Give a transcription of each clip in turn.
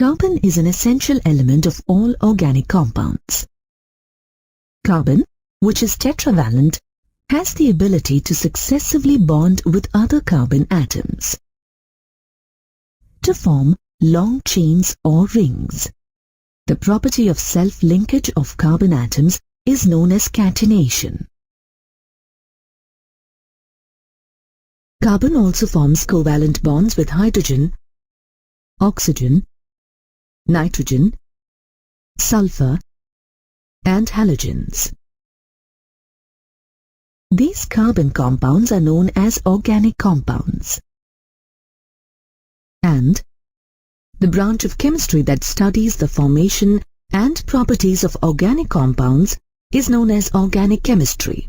Carbon is an essential element of all organic compounds. Carbon, which is tetravalent, has the ability to successively bond with other carbon atoms to form long chains or rings. The property of self-linkage of carbon atoms is known as catenation. Carbon also forms covalent bonds with hydrogen, oxygen, nitrogen, sulfur, and halogens. These carbon compounds are known as organic compounds. And the branch of chemistry that studies the formation and properties of organic compounds is known as organic chemistry.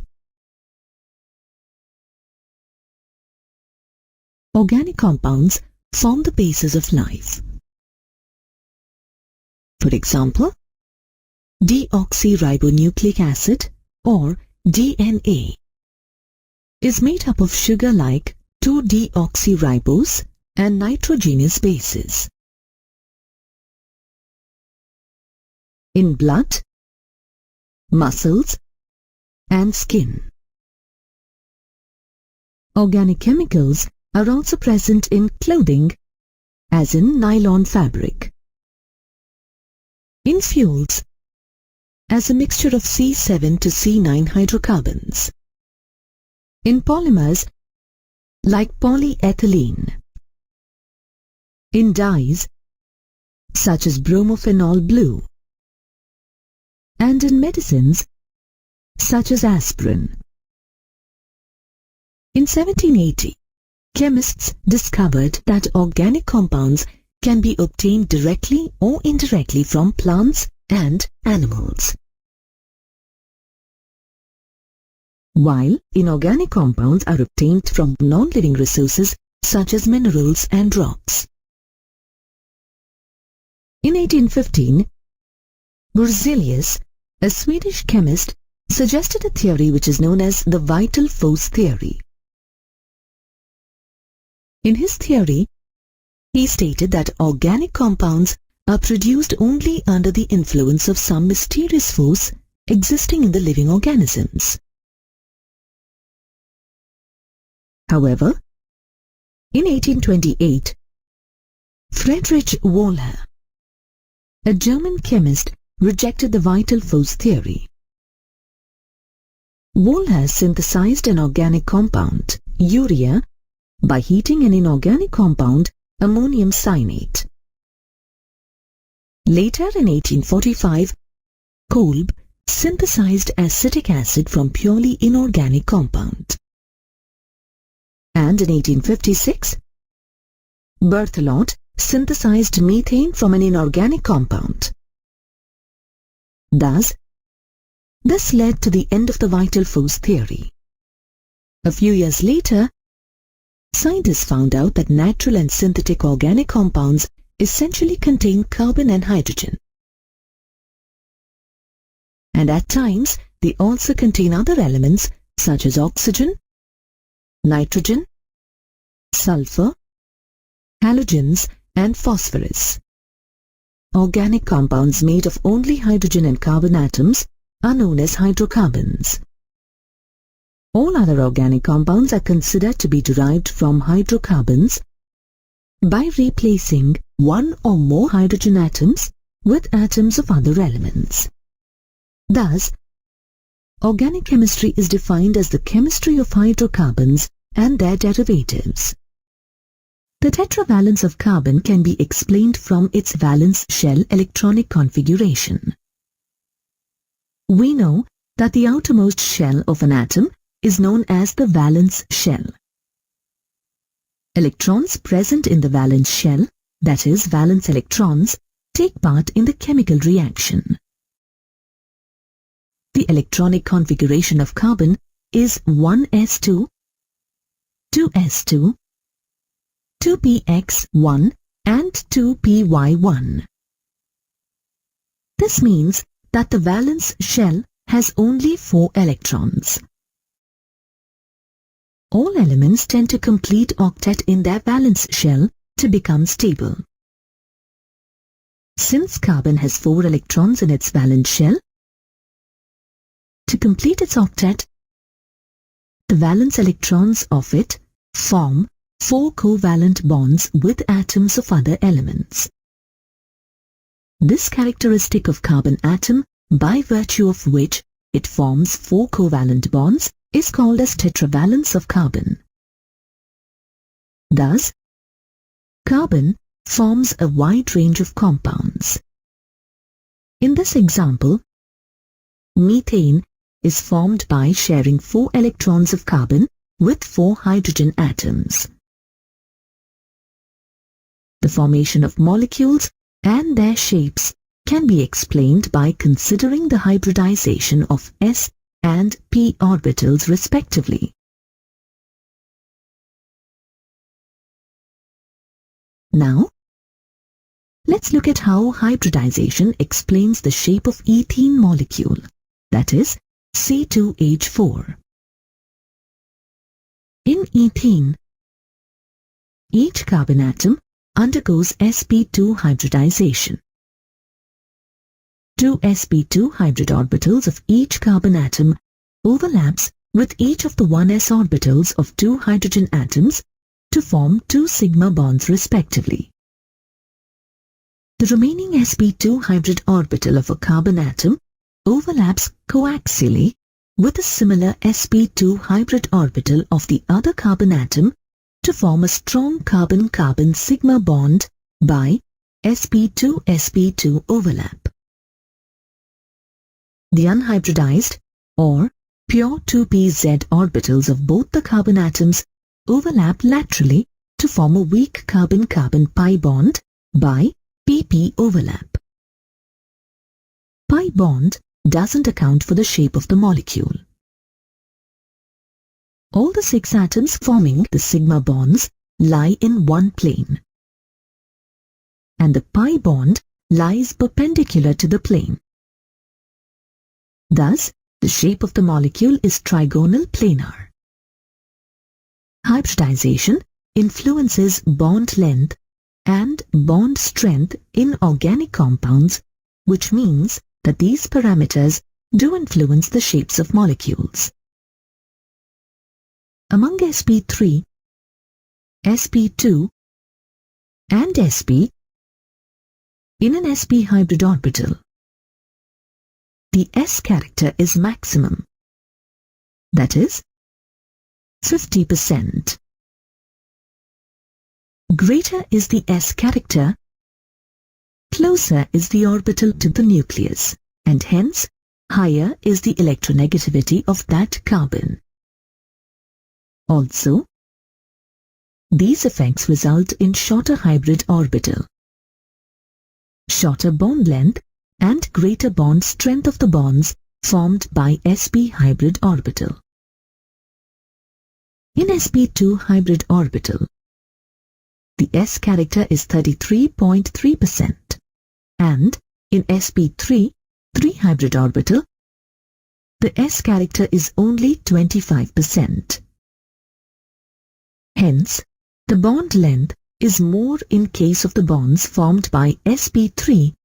Organic compounds form the basis of life. For example, deoxyribonucleic acid or DNA is made up of sugar-like 2-deoxyribose and nitrogenous bases. In blood, muscles, and skin. Organic chemicals are also present in clothing, as in nylon fabric. In fuels, as a mixture of C7 to C9 hydrocarbons. In polymers, like polyethylene. In dyes, such as bromophenol blue. And in medicines, such as aspirin. In 1780, chemists discovered that organic compounds can be obtained directly or indirectly from plants and animals. While inorganic compounds are obtained from non-living resources such as minerals and rocks. In 1815, Berzelius, a Swedish chemist, suggested a theory which is known as the vital force theory. In his theory, he stated that organic compounds are produced only under the influence of some mysterious force existing in the living organisms. However, in 1828, Friedrich Wöhler, a German chemist, rejected the vital force theory. Wöhler synthesized an organic compound, urea, by heating an inorganic compound, ammonium cyanate. Later in 1845, Kolb synthesized acetic acid from purely inorganic compound. And in 1856, Berthelot synthesized methane from an inorganic compound. Thus, this led to the end of the vital force theory. A few years later, scientists found out that natural and synthetic organic compounds essentially contain carbon and hydrogen. And at times, they also contain other elements such as oxygen, nitrogen, sulfur, halogens, and phosphorus. Organic compounds made of only hydrogen and carbon atoms are known as hydrocarbons. All other organic compounds are considered to be derived from hydrocarbons by replacing one or more hydrogen atoms with atoms of other elements. Thus, organic chemistry is defined as the chemistry of hydrocarbons and their derivatives. The tetravalence of carbon can be explained from its valence shell electronic configuration. We know that the outermost shell of an atom is known as the valence shell. Electrons present in the valence shell, that is, valence electrons, take part in the chemical reaction. The electronic configuration of carbon is 1s2, 2s2, 2px1 and 2py1. This means that the valence shell has only 4 electrons. All elements tend to complete octet in their valence shell to become stable. Since carbon has 4 electrons in its valence shell, to complete its octet, the valence electrons of it form 4 covalent bonds with atoms of other elements. This characteristic of carbon atom, by virtue of which it forms 4 covalent bonds, is called as tetravalence of carbon. Thus, carbon forms a wide range of compounds. In this example, methane is formed by sharing 4 electrons of carbon with 4 hydrogen atoms. The formation of molecules and their shapes can be explained by considering the hybridization of s and p orbitals respectively. Now, let's look at how hybridization explains the shape of ethene molecule, that is, C2H4. In ethene, each carbon atom undergoes sp2 hybridization. 2 sp2 hybrid orbitals of each carbon atom overlaps with each of the 1s orbitals of 2 hydrogen atoms to form 2 sigma bonds respectively. The remaining sp2 hybrid orbital of a carbon atom overlaps coaxially with a similar sp2 hybrid orbital of the other carbon atom to form a strong carbon-carbon sigma bond by sp2-sp2 overlap. The unhybridized or pure 2pz orbitals of both the carbon atoms overlap laterally to form a weak carbon-carbon pi bond by pp overlap. Pi bond doesn't account for the shape of the molecule. All the 6 atoms forming the sigma bonds lie in one plane, and the pi bond lies perpendicular to the plane. Thus, the shape of the molecule is trigonal planar. Hybridization influences bond length and bond strength in organic compounds, which means that these parameters do influence the shapes of molecules. Among sp3, sp2 and sp, in an sp hybrid orbital, the s character is maximum, that is, 50%. Greater is the s character, closer is the orbital to the nucleus, and hence higher is the electronegativity of that carbon. Also, these effects result in shorter hybrid orbital, shorter bond length and greater bond strength of the bonds formed by sp hybrid orbital. In sp2 hybrid orbital, the s character is 33.3%, and in sp3 hybrid orbital, the s character is only 25%. Hence, the bond length is more in case of the bonds formed by sp3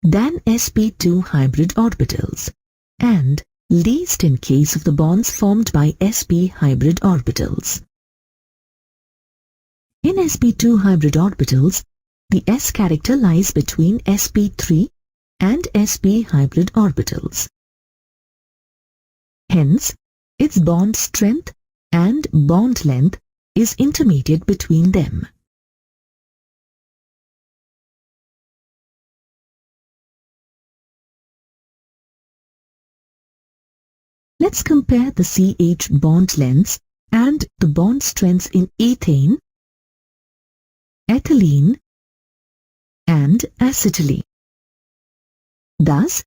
than sp2 hybrid orbitals, and least in case of the bonds formed by sp hybrid orbitals. In sp2 hybrid orbitals, the s character lies between sp3 and sp hybrid orbitals. Hence, its bond strength and bond length is intermediate between them. Let's compare the CH bond lengths and the bond strengths in ethane, ethylene, and acetylene. Thus,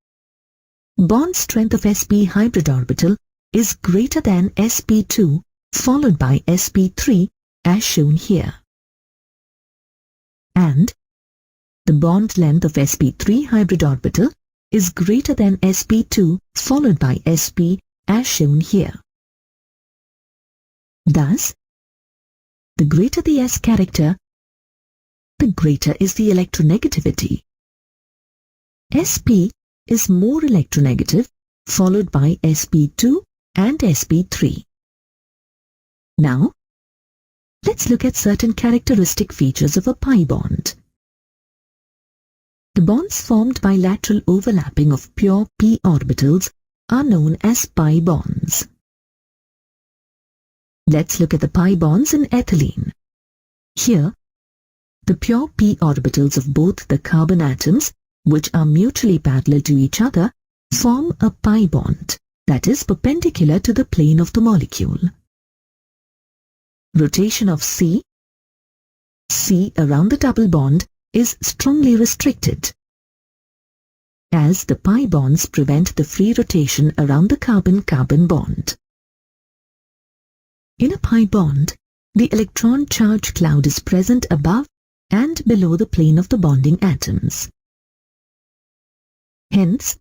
bond strength of sp hybrid orbital is greater than sp2 followed by sp3 as shown here. And the bond length of sp3 hybrid orbital is greater than sp2 followed by sp as shown here. Thus, the greater the s character, the greater is the electronegativity. Sp is more electronegative, followed by sp2 and sp3. Now, let's look at certain characteristic features of a pi bond. The bonds formed by lateral overlapping of pure p orbitals are known as pi bonds. Let's look at the pi bonds in ethylene. Here, the pure p orbitals of both the carbon atoms, which are mutually parallel to each other, form a pi bond that is perpendicular to the plane of the molecule. Rotation of C around the double bond is strongly restricted, as the pi bonds prevent the free rotation around the carbon-carbon bond. In a pi bond, the electron charge cloud is present above and below the plane of the bonding atoms. Hence,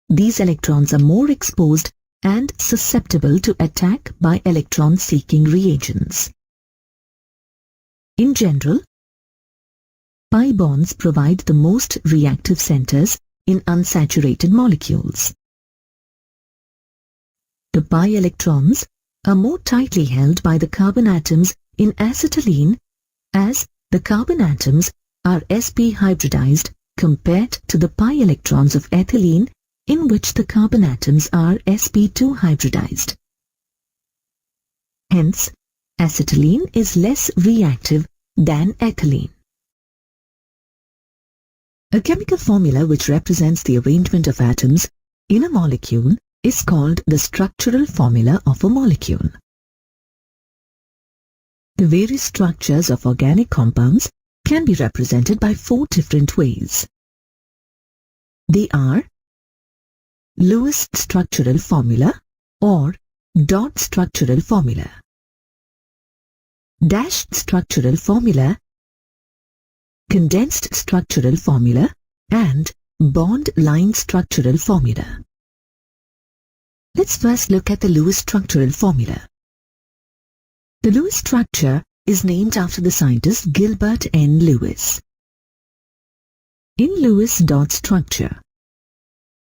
these electrons are more exposed and susceptible to attack by electron-seeking reagents. In general, pi bonds provide the most reactive centers in unsaturated molecules. The pi electrons are more tightly held by the carbon atoms in acetylene, as the carbon atoms are sp hybridized compared to the pi electrons of ethylene, in which the carbon atoms are sp2 hybridized. Hence, acetylene is less reactive than ethylene. A chemical formula which represents the arrangement of atoms in a molecule is called the structural formula of a molecule. The various structures of organic compounds can be represented by 4 different ways. They are Lewis structural formula or dot structural formula, dashed structural formula, condensed structural formula, and bond line structural formula. Let's first look at the Lewis structural formula. The Lewis structure is named after the scientist Gilbert N. Lewis. In Lewis dot structure,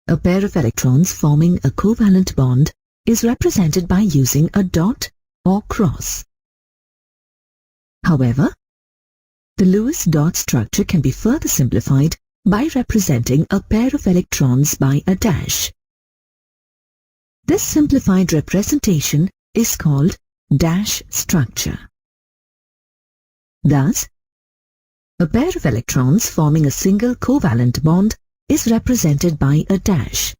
a pair of electrons forming a covalent bond is represented by using a dot or cross. However, the Lewis dot structure can be further simplified by representing a pair of electrons by a dash. This simplified representation is called dash structure. Thus, a pair of electrons forming a single covalent bond is represented by a dash.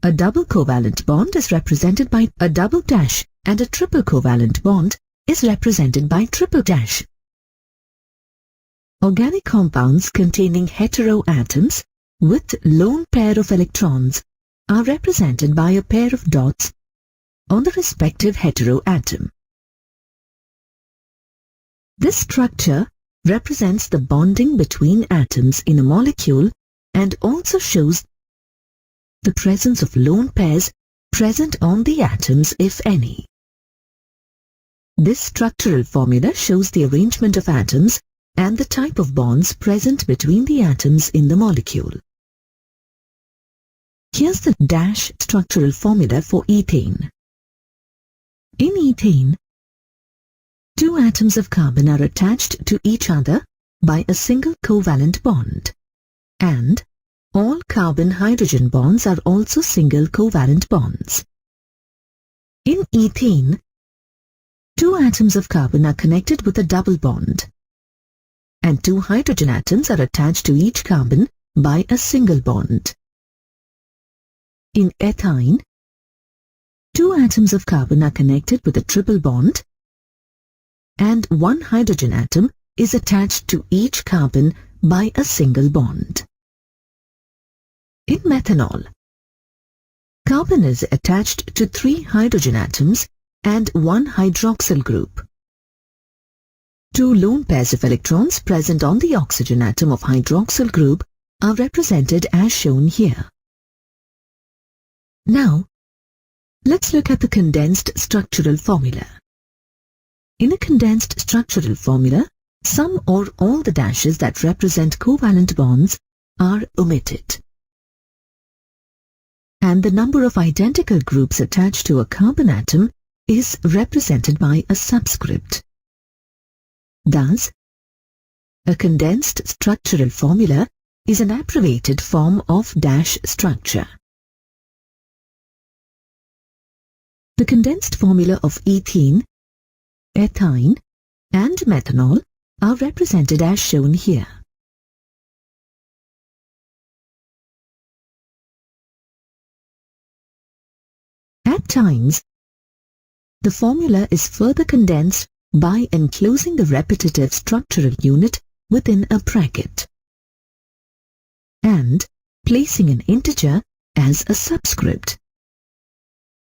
A double covalent bond is represented by a double dash, and a triple covalent bond is represented by triple dash. Organic compounds containing heteroatoms with lone pair of electrons are represented by a pair of dots on the respective heteroatom. This structure represents the bonding between atoms in a molecule and also shows the presence of lone pairs present on the atoms, if any. This structural formula shows the arrangement of atoms and the type of bonds present between the atoms in the molecule. Here's the dash structural formula for ethane. In ethane, 2 atoms of carbon are attached to each other by a single covalent bond, and all carbon-hydrogen bonds are also single covalent bonds. In ethane, 2 atoms of carbon are connected with a double bond, and 2 hydrogen atoms are attached to each carbon by a single bond. In ethyne, 2 atoms of carbon are connected with a triple bond, and 1 hydrogen atom is attached to each carbon by a single bond. In methanol, carbon is attached to 3 hydrogen atoms and 1 hydroxyl group. 2 lone pairs of electrons present on the oxygen atom of hydroxyl group are represented as shown here. Now, let's look at the condensed structural formula. In a condensed structural formula, some or all the dashes that represent covalent bonds are omitted, and the number of identical groups attached to a carbon atom is represented by a subscript. Thus, a condensed structural formula is an abbreviated form of dash structure. The condensed formula of ethene, ethine, and methanol are represented as shown here. At times, the formula is further condensed by enclosing the repetitive structural unit within a bracket and placing an integer as a subscript,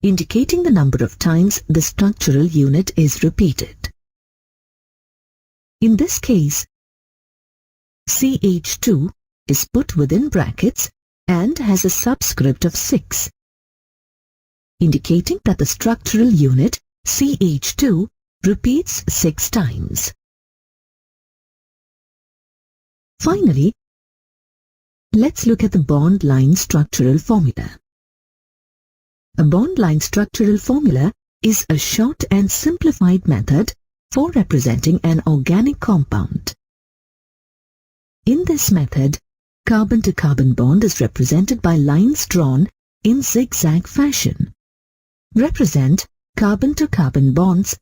indicating the number of times the structural unit is repeated. In this case, CH2 is put within brackets and has a subscript of 6, indicating that the structural unit CH2 repeats 6 times. Finally, let's look at the bond line structural formula. A bond line structural formula is a short and simplified method for representing an organic compound. In this method, carbon-to-carbon bond is represented by lines drawn in zigzag fashion, represent carbon-to-carbon bonds,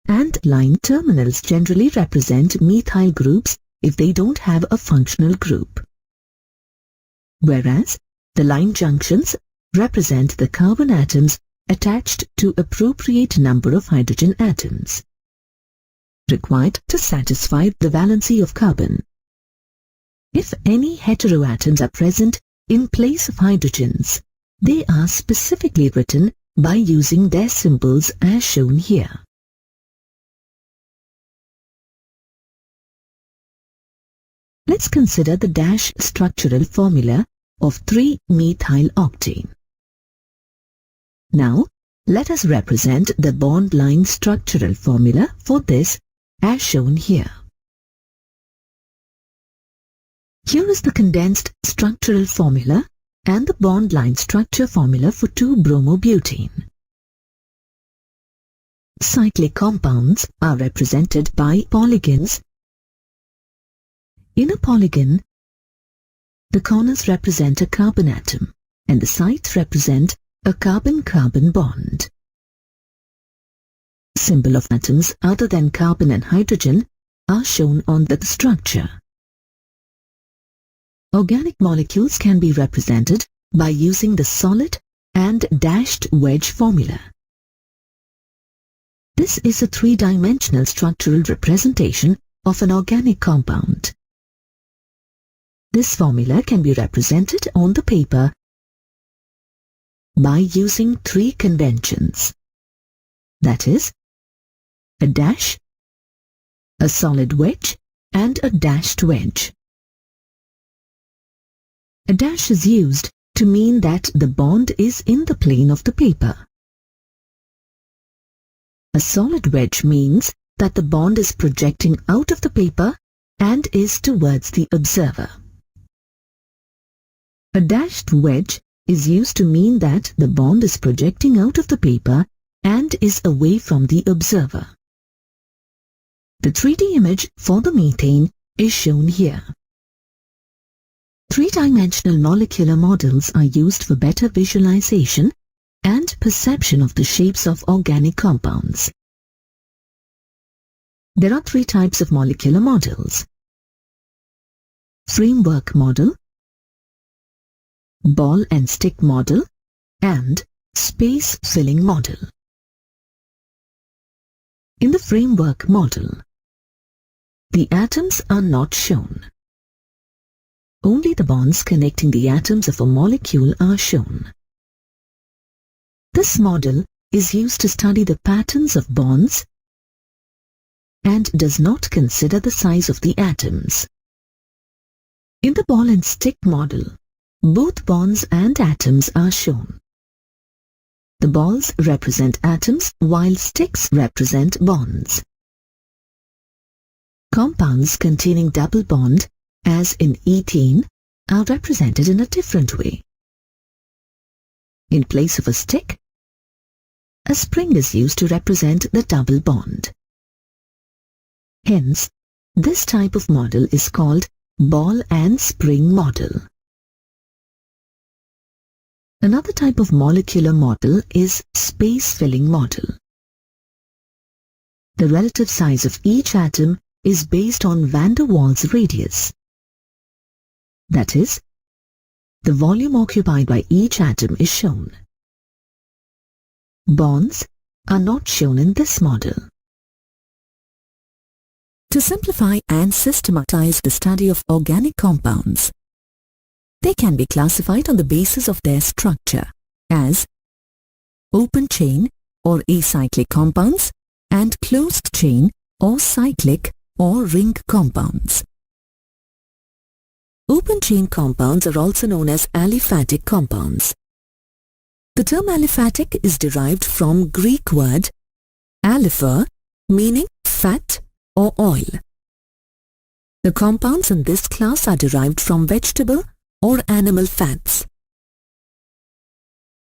and line terminals generally represent methyl groups if they don't have a functional group, whereas the line junctions represent the carbon atoms attached to appropriate number of hydrogen atoms required to satisfy the valency of carbon. If any heteroatoms are present in place of hydrogens, they are specifically written by using their symbols as shown here. Let's consider the dash structural formula of 3-methyl-octane. Now, let us represent the bond line structural formula for this as shown here. Here is the condensed structural formula and the bond line structure formula for 2-bromobutane. Cyclic compounds are represented by polygons. In a polygon, the corners represent a carbon atom and the sides represent a carbon-carbon bond. Symbol of atoms other than carbon and hydrogen are shown on the structure. Organic molecules can be represented by using the solid and dashed wedge formula. This is a three-dimensional structural representation of an organic compound. This formula can be represented on the paper by using 3 conventions, that is, a dash, a solid wedge, and a dashed wedge. A dash is used to mean that the bond is in the plane of the paper. A solid wedge means that the bond is projecting out of the paper and is towards the observer. A dashed wedge is used to mean that the bond is projecting out of the paper and is away from the observer. The 3D image for the methane is shown here. 3-dimensional molecular models are used for better visualization and perception of the shapes of organic compounds. There are 3 types of molecular models: framework model, ball and stick model, and space filling model. In the framework model, the atoms are not shown. Only the bonds connecting the atoms of a molecule are shown. This model is used to study the patterns of bonds and does not consider the size of the atoms. In the ball and stick model, both bonds and atoms are shown. The balls represent atoms while sticks represent bonds. Compounds containing double bond, as in ethene, are represented in a different way. In place of a stick, a spring is used to represent the double bond. Hence, this type of model is called ball and spring model. Another type of molecular model is space-filling model. The relative size of each atom is based on van der Waals radius. That is, the volume occupied by each atom is shown. Bonds are not shown in this model. To simplify and systematize the study of organic compounds, they can be classified on the basis of their structure as open chain or acyclic compounds and closed chain or cyclic or ring compounds. Open chain compounds are also known as aliphatic compounds. The term aliphatic is derived from Greek word alipha, meaning fat or oil. The compounds in this class are derived from vegetable or animal fats.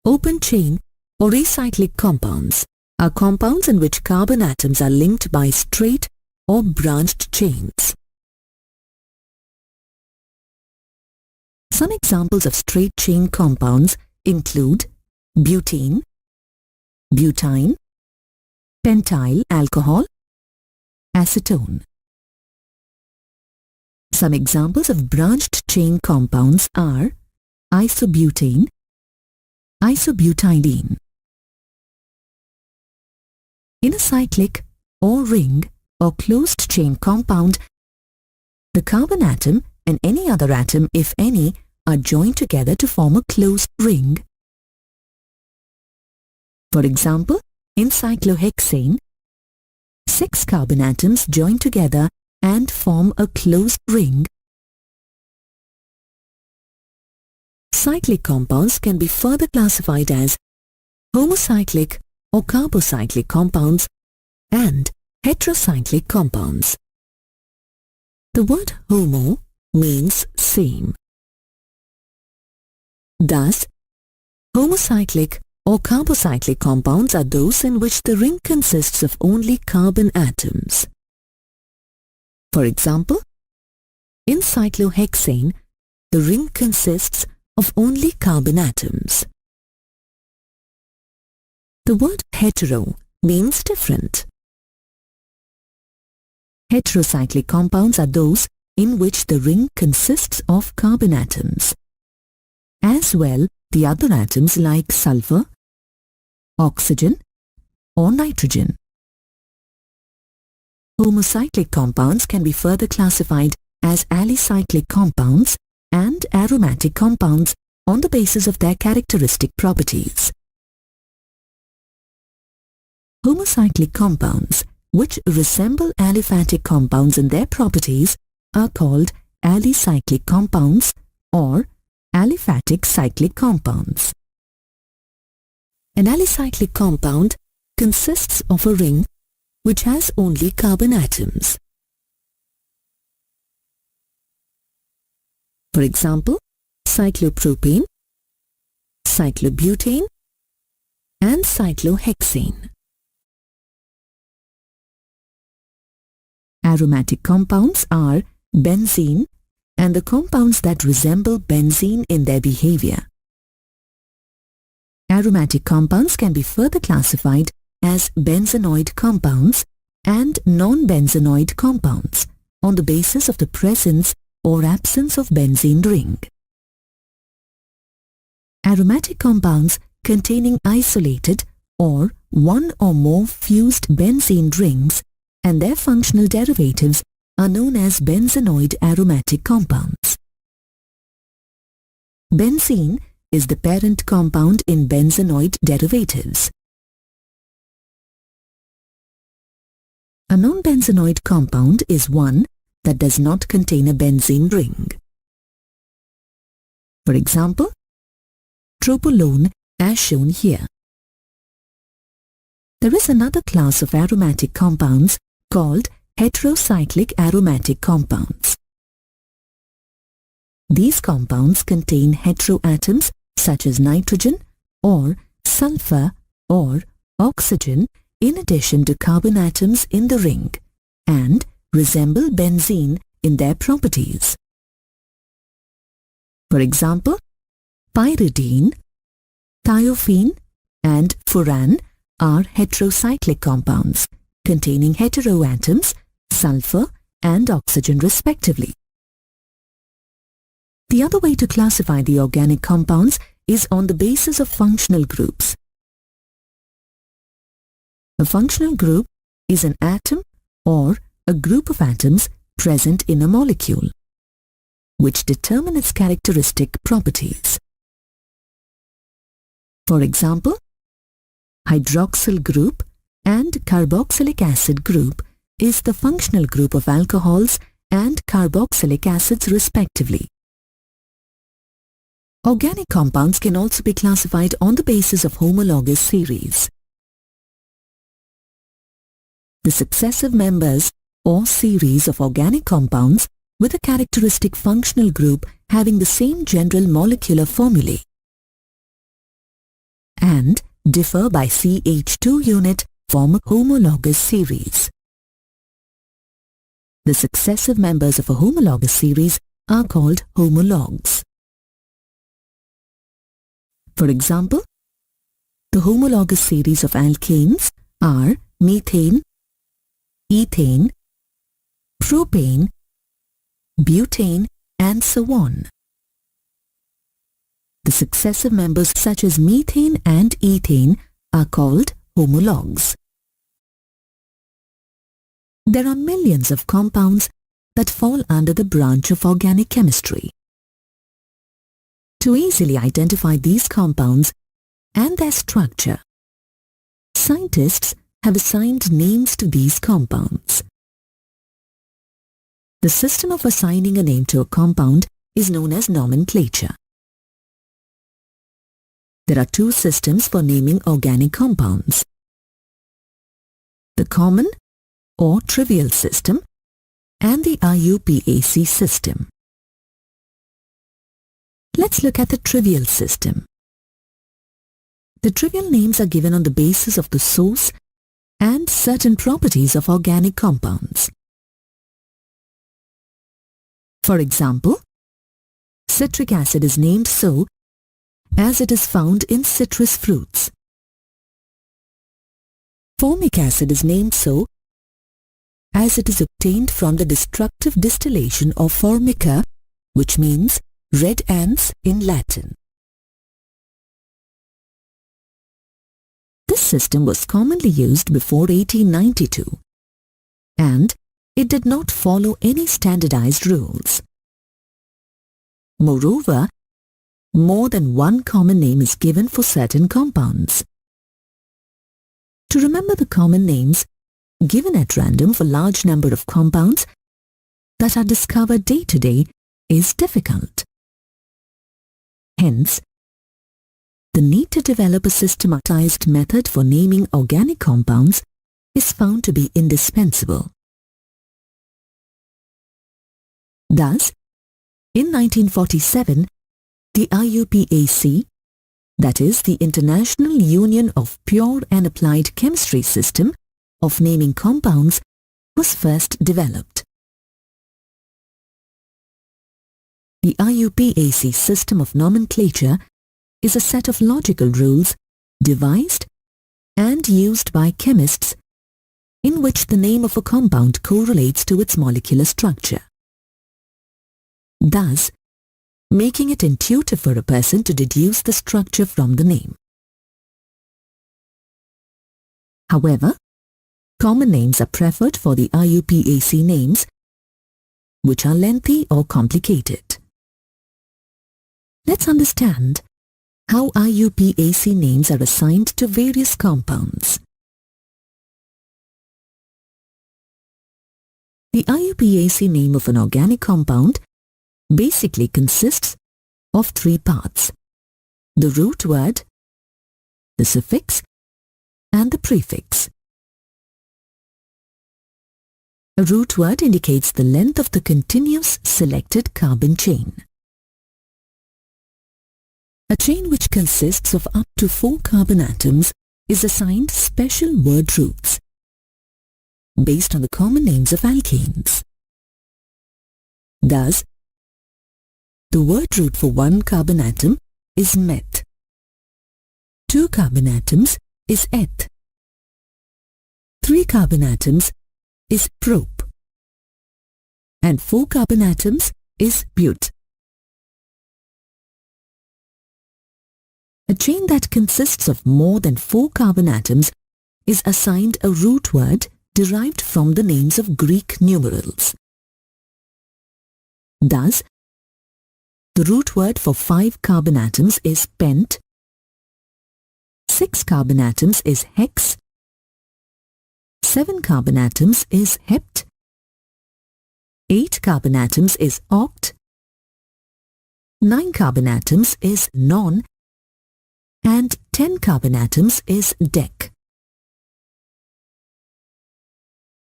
Open chain or acyclic compounds are compounds in which carbon atoms are linked by straight or branched chains. Some examples of straight chain compounds include butene, butine, pentyl alcohol, acetone. Some examples of branched chain compounds are isobutane, isobutylene. In a cyclic or ring or closed chain compound, the carbon atom and any other atom, if any, are joined together to form a closed ring. For example, in cyclohexane, 6 carbon atoms join together and form a closed ring. Cyclic compounds can be further classified as homocyclic or carbocyclic compounds and heterocyclic compounds. The word homo means same. Thus, homocyclic or carbocyclic compounds are those in which the ring consists of only carbon atoms. For example, in cyclohexane, the ring consists of only carbon atoms. The word hetero means different. Heterocyclic compounds are those in which the ring consists of carbon atoms. As well, the other atoms like sulfur, oxygen, or nitrogen. Homocyclic compounds can be further classified as alicyclic compounds and aromatic compounds on the basis of their characteristic properties. Homocyclic compounds, which resemble aliphatic compounds in their properties, are called alicyclic compounds or aliphatic cyclic compounds. An alicyclic compound consists of a ring which has only carbon atoms. For example, cyclopropane, cyclobutane, and cyclohexane. Aromatic compounds are benzene and the compounds that resemble benzene in their behavior. Aromatic compounds can be further classified as benzenoid compounds and non-benzenoid compounds on the basis of the presence or absence of benzene ring. Aromatic compounds containing isolated or one or more fused benzene rings and their functional derivatives are known as benzenoid aromatic compounds. Benzene is the parent compound in benzenoid derivatives. A non-benzenoid compound is one that does not contain a benzene ring. For example, tropolone as shown here. There is another class of aromatic compounds called heterocyclic aromatic compounds. These compounds contain heteroatoms such as nitrogen or sulfur or oxygen in addition to carbon atoms in the ring and resemble benzene in their properties. For example, pyridine, thiophene and furan are heterocyclic compounds containing heteroatoms, sulfur and oxygen respectively. The other way to classify the organic compounds is on the basis of functional groups. A functional group is an atom or a group of atoms present in a molecule, which determine its characteristic properties. For example, hydroxyl group and carboxylic acid group is the functional group of alcohols and carboxylic acids respectively. Organic compounds can also be classified on the basis of homologous series. The successive members or series of organic compounds with a characteristic functional group having the same general molecular formulae and differ by CH2 unit form a homologous series. The successive members of a homologous series are called homologs. For example, the homologous series of alkanes are methane, ethane, propane, butane, and so on. The successive members such as methane and ethane are called homologs. There are millions of compounds that fall under the branch of organic chemistry. To easily identify these compounds and their structure, scientists have assigned names to these compounds. The system of assigning a name to a compound is known as nomenclature. There are two systems for naming organic compounds: the common or trivial system and the IUPAC system. Let's look at the trivial system. The trivial names are given on the basis of the source and certain properties of organic compounds. For example, citric acid is named so as it is found in citrus fruits. Formic acid is named so as it is obtained from the destructive distillation of formica, which means red ants in Latin. This system was commonly used before 1892, and it did not follow any standardized rules. Moreover, more than one common name is given for certain compounds. To remember the common names given at random for large number of compounds that are discovered day to day is difficult. Hence, the need to develop a systematized method for naming organic compounds is found to be indispensable. Thus, in 1947, the IUPAC, that is the International Union of Pure and Applied Chemistry system of naming compounds, was first developed. The IUPAC system of nomenclature is a set of logical rules devised and used by chemists in which the name of a compound correlates to its molecular structure, thus making it intuitive for a person to deduce the structure from the name. However, common names are preferred for the IUPAC names, which are lengthy or complicated. Let's understand how IUPAC names are assigned to various compounds. The IUPAC name of an organic compound basically consists of three parts: the root word, the suffix, and the prefix. A root word indicates the length of the continuous selected carbon chain. A chain which consists of up to 4 carbon atoms is assigned special word roots based on the common names of alkanes. Thus, the word root for 1 carbon atom is meth, 2 carbon atoms is eth, 3 carbon atoms is prop, and 4 carbon atoms is but. A chain that consists of more than 4 carbon atoms is assigned a root word derived from the names of Greek numerals. Thus, the root word for 5 carbon atoms is pent, 6 carbon atoms is hex, 7 carbon atoms is hept, 8 carbon atoms is oct, 9 carbon atoms is non, and 10 carbon atoms is dec.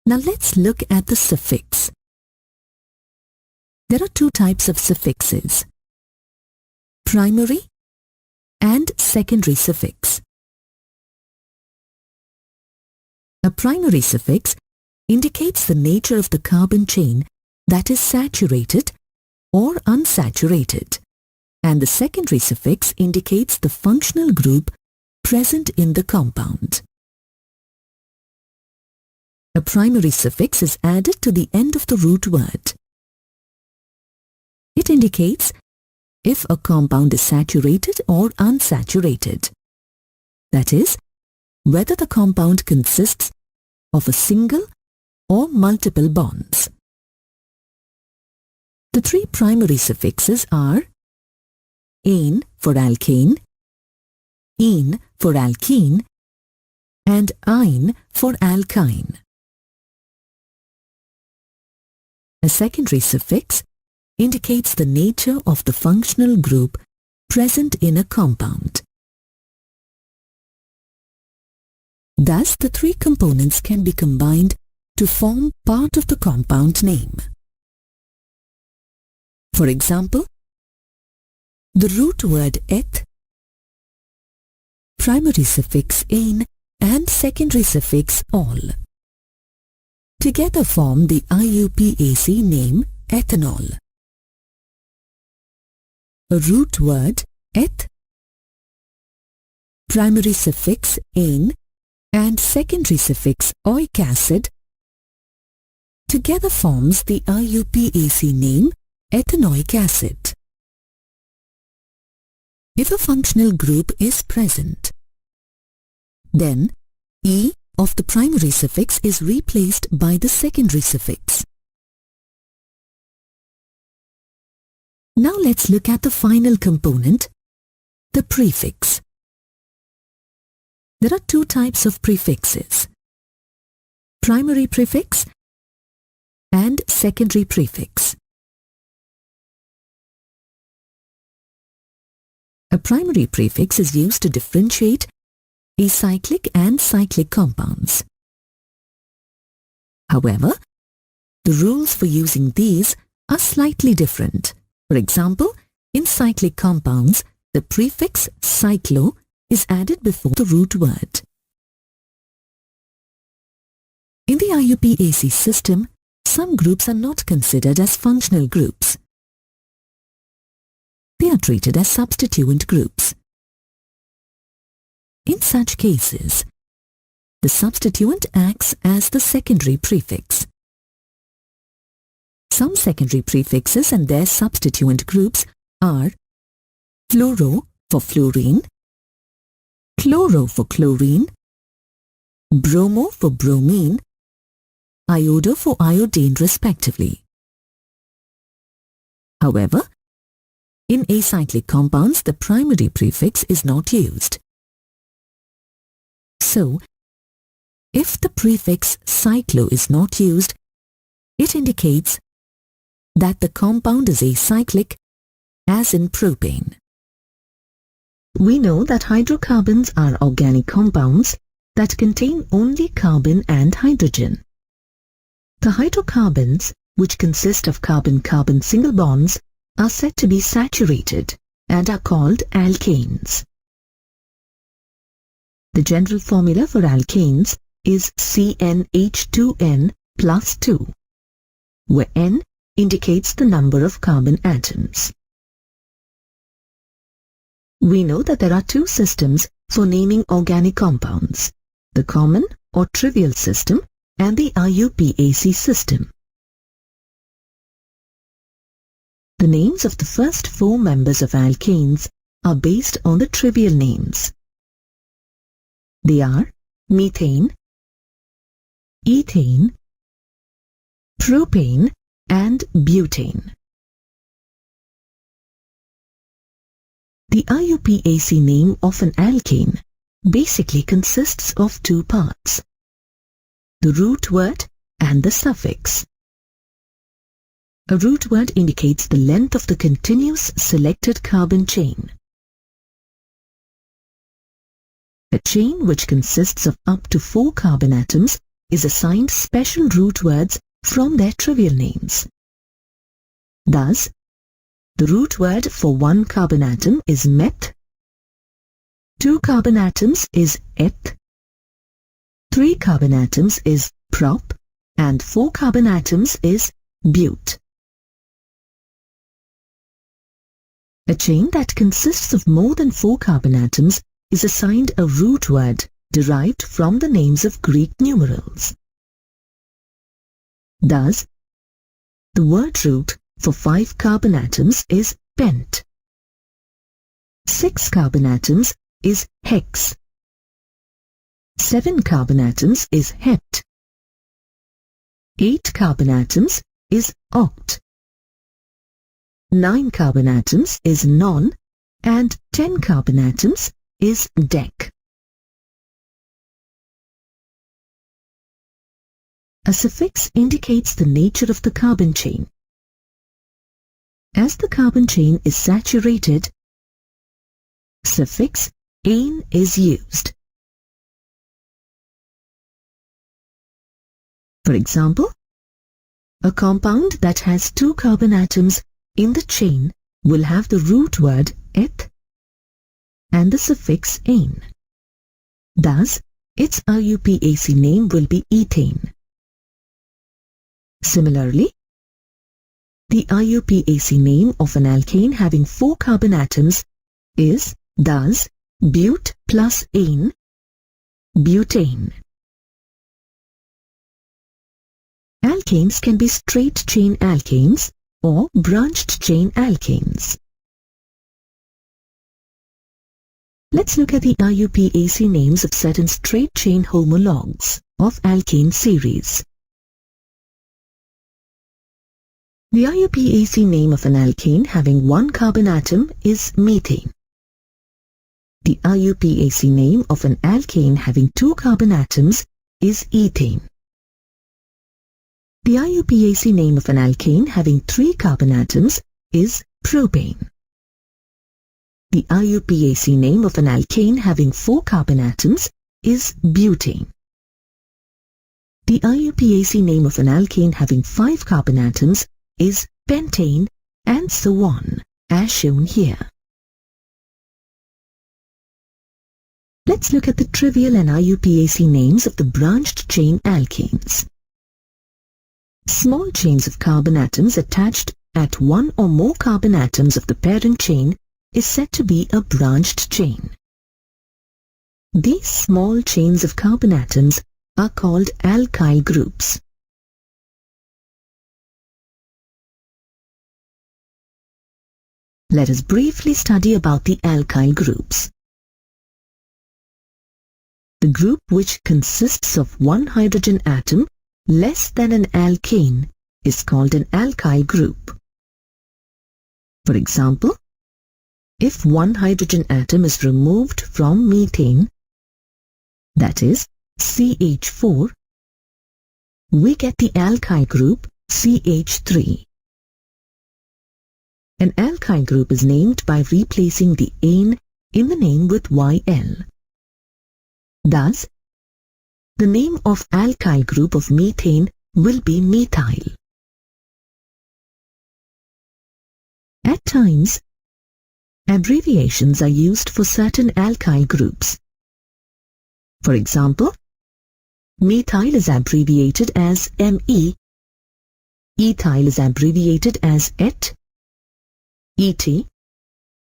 Now let's look at the suffix. There are 2 types of suffixes: primary and secondary suffix. A primary suffix indicates the nature of the carbon chain that is saturated or unsaturated, and the secondary suffix indicates the functional group present in the compound. A primary suffix is added to the end of the root word. It indicates if a compound is saturated or unsaturated. That is, whether the compound consists of a single or multiple bonds. The 3 primary suffixes are ane for alkane, ene for alkene, and ine for alkyne. A secondary suffix indicates the nature of the functional group present in a compound. Thus, the 3 components can be combined to form part of the compound name. For example, the root word eth, primary suffix ane, and secondary suffix all together form the IUPAC name ethanol. A root word eth, primary suffix ane, and secondary suffix oic acid together forms the IUPAC name ethanoic acid. If a functional group is present, then E of the primary suffix is replaced by the secondary suffix. Now let's look at the final component, the prefix. There are 2 types of prefixes: primary prefix and secondary prefix. A primary prefix is used to differentiate acyclic and cyclic compounds. However, the rules for using these are slightly different. For example, in cyclic compounds, the prefix cyclo is added before the root word. In the IUPAC system, some groups are not considered as functional groups. They are treated as substituent groups. In such cases, the substituent acts as the secondary prefix. Some secondary prefixes and their substituent groups are fluoro for fluorine, chloro for chlorine, bromo for bromine, iodo for iodine respectively. However, in acyclic compounds, the primary prefix is not used. So, if the prefix cyclo is not used, it indicates that the compound is acyclic, as in propane. We know that hydrocarbons are organic compounds that contain only carbon and hydrogen. The hydrocarbons, which consist of carbon-carbon single bonds, are said to be saturated and are called alkanes. The general formula for alkanes is CnH2n plus 2, where N indicates the number of carbon atoms. We know that there are two systems for naming organic compounds, the common or trivial system and the IUPAC system. The names of the first four members of alkanes are based on the trivial names. They are methane, ethane, propane and butane. The IUPAC name of an alkane basically consists of two parts, the root word and the suffix. A root word indicates the length of the continuous selected carbon chain. A chain which consists of up to 4 carbon atoms is assigned special root words from their trivial names. Thus, the root word for 1 carbon atom is meth, 2 carbon atoms is eth, 3 carbon atoms is prop, and 4 carbon atoms is bute. A chain that consists of more than 4 carbon atoms is assigned a root word derived from the names of Greek numerals. Thus, the word root for 5 carbon atoms is pent, 6 carbon atoms is hex, 7 carbon atoms is hept, 8 carbon atoms is oct, 9 carbon atoms is non, and 10 carbon atoms is dec. A suffix indicates the nature of the carbon chain. As the carbon chain is saturated, suffix ane is used. For example, a compound that has 2 carbon atoms in the chain will have the root word eth and the suffix ane. Thus, its IUPAC name will be ethane. Similarly, the IUPAC name of an alkane having 4 carbon atoms is thus bute plus ane, butane. Alkanes can be straight chain alkanes or branched chain alkanes. Let's look at the IUPAC names of certain straight chain homologues of alkane series. The IUPAC name of an alkane having 1 carbon atom is methane. The IUPAC name of an alkane having 2 carbon atoms is ethane. The IUPAC name of an alkane having 3 carbon atoms is propane. The IUPAC name of an alkane having 4 carbon atoms is butane. The IUPAC name of an alkane having 5 carbon atoms is pentane, and so on, as shown here. Let's look at the trivial and IUPAC names of the branched chain alkanes. Small chains of carbon atoms attached at 1 or more carbon atoms of the parent chain is said to be a branched chain. These small chains of carbon atoms are called alkyl groups. Let us briefly study about the alkyl groups. The group which consists of 1 hydrogen atom less than an alkane is called an alkyl group. For example, if 1 hydrogen atom is removed from methane, that is CH4, we get the alkyl group CH3. An alkyl group is named by replacing the ane in the name with YL. Thus, the name of alkyl group of methane will be methyl. At times, abbreviations are used for certain alkyl groups. For example, methyl is abbreviated as Me, ethyl is abbreviated as Et,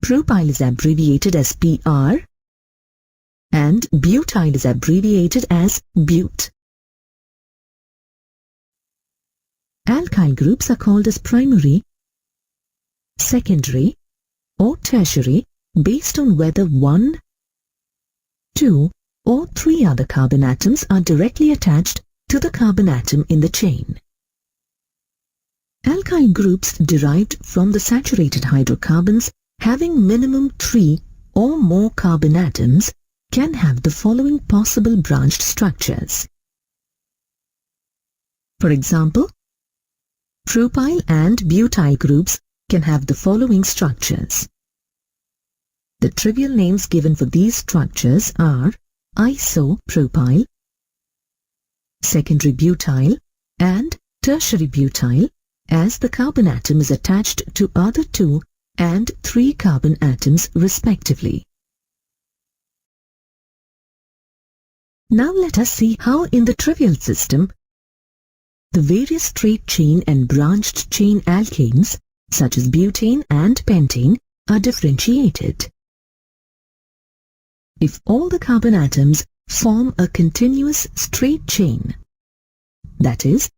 propyl is abbreviated as Pr, and butyl is abbreviated as But. Alkyl groups are called as primary, secondary, or tertiary based on whether 1, 2, or 3 other carbon atoms are directly attached to the carbon atom in the chain. Alkyl groups derived from the saturated hydrocarbons having minimum 3 or more carbon atoms can have the following possible branched structures. For example, propyl and butyl groups can have the following structures. The trivial names given for these structures are isopropyl, secondary butyl, and tertiary butyl, as the carbon atom is attached to other 2 and 3 carbon atoms respectively. Now let us see how in the trivial system the various straight chain and branched chain alkanes such as butane and pentane are differentiated. If all the carbon atoms form a continuous straight chain, that is,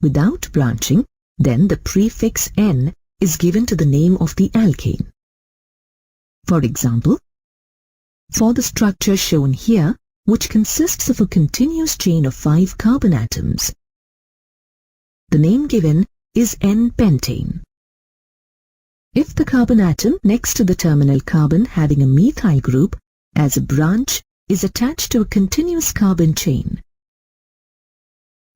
without branching, then the prefix N is given to the name of the alkane. For example, for the structure shown here, which consists of a continuous chain of 5 carbon atoms, the name given is N-pentane. If the carbon atom next to the terminal carbon having a methyl group as a branch is attached to a continuous carbon chain,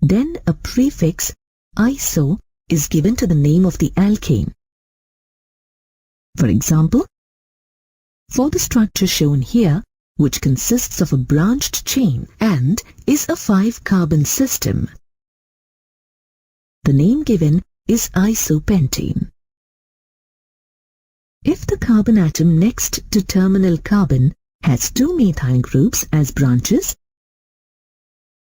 then a prefix iso is given to the name of the alkane. For example, for the structure shown here, which consists of a branched chain and is a 5-carbon system, the name given is isopentane. If the carbon atom next to terminal carbon has 2 methyl groups as branches,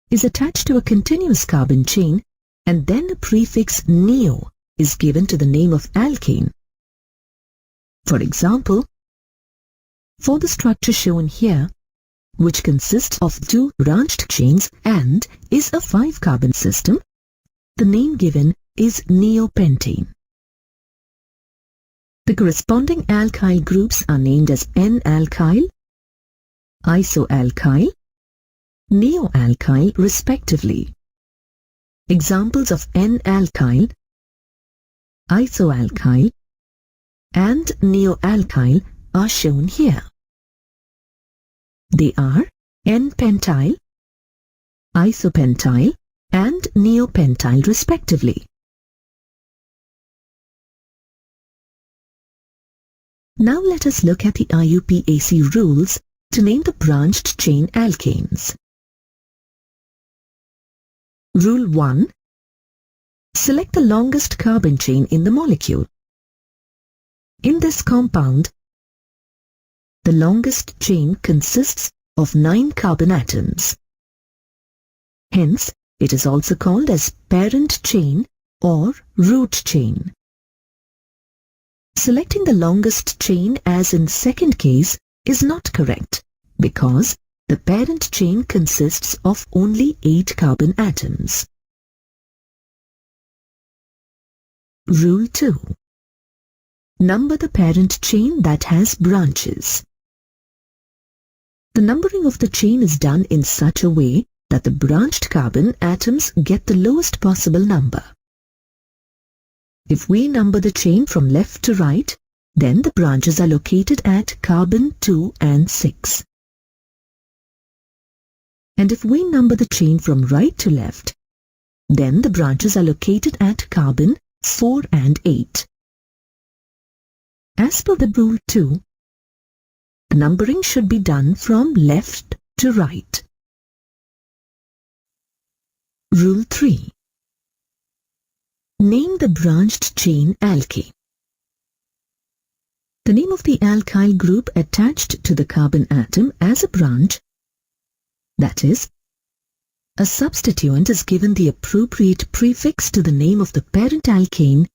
is attached to a continuous carbon chain, and then a prefix neo is given to the name of alkane. For example, for the structure shown here, which consists of 2 branched chains and is a 5-carbon system, the name given is neopentane. The corresponding alkyl groups are named as N-alkyl, isoalkyl, neoalkyl respectively. Examples of N-alkyl, isoalkyl, and neoalkyl are shown here. They are N-pentyl, isopentyl, and neopentyl respectively. Now let us look at the IUPAC rules to name the branched chain alkanes. Rule 1. Select the longest carbon chain in the molecule. In this compound, the longest chain consists of 9 carbon atoms. Hence, it is also called as parent chain or root chain. Selecting the longest chain as in second case is not correct because the parent chain consists of only 8 carbon atoms. Rule 2. Number the parent chain that has branches. The numbering of the chain is done in such a way that the branched carbon atoms get the lowest possible number. If we number the chain from left to right, then the branches are located at carbon 2 and 6. And if we number the chain from right to left, then the branches are located at carbon 4 and 8. As per the rule 2, the numbering should be done from left to right. Rule 3. Name the branched chain alkane. The name of the alkyl group attached to the carbon atom as a branch, that is, a substituent, is given the appropriate prefix to the name of the parent alkane,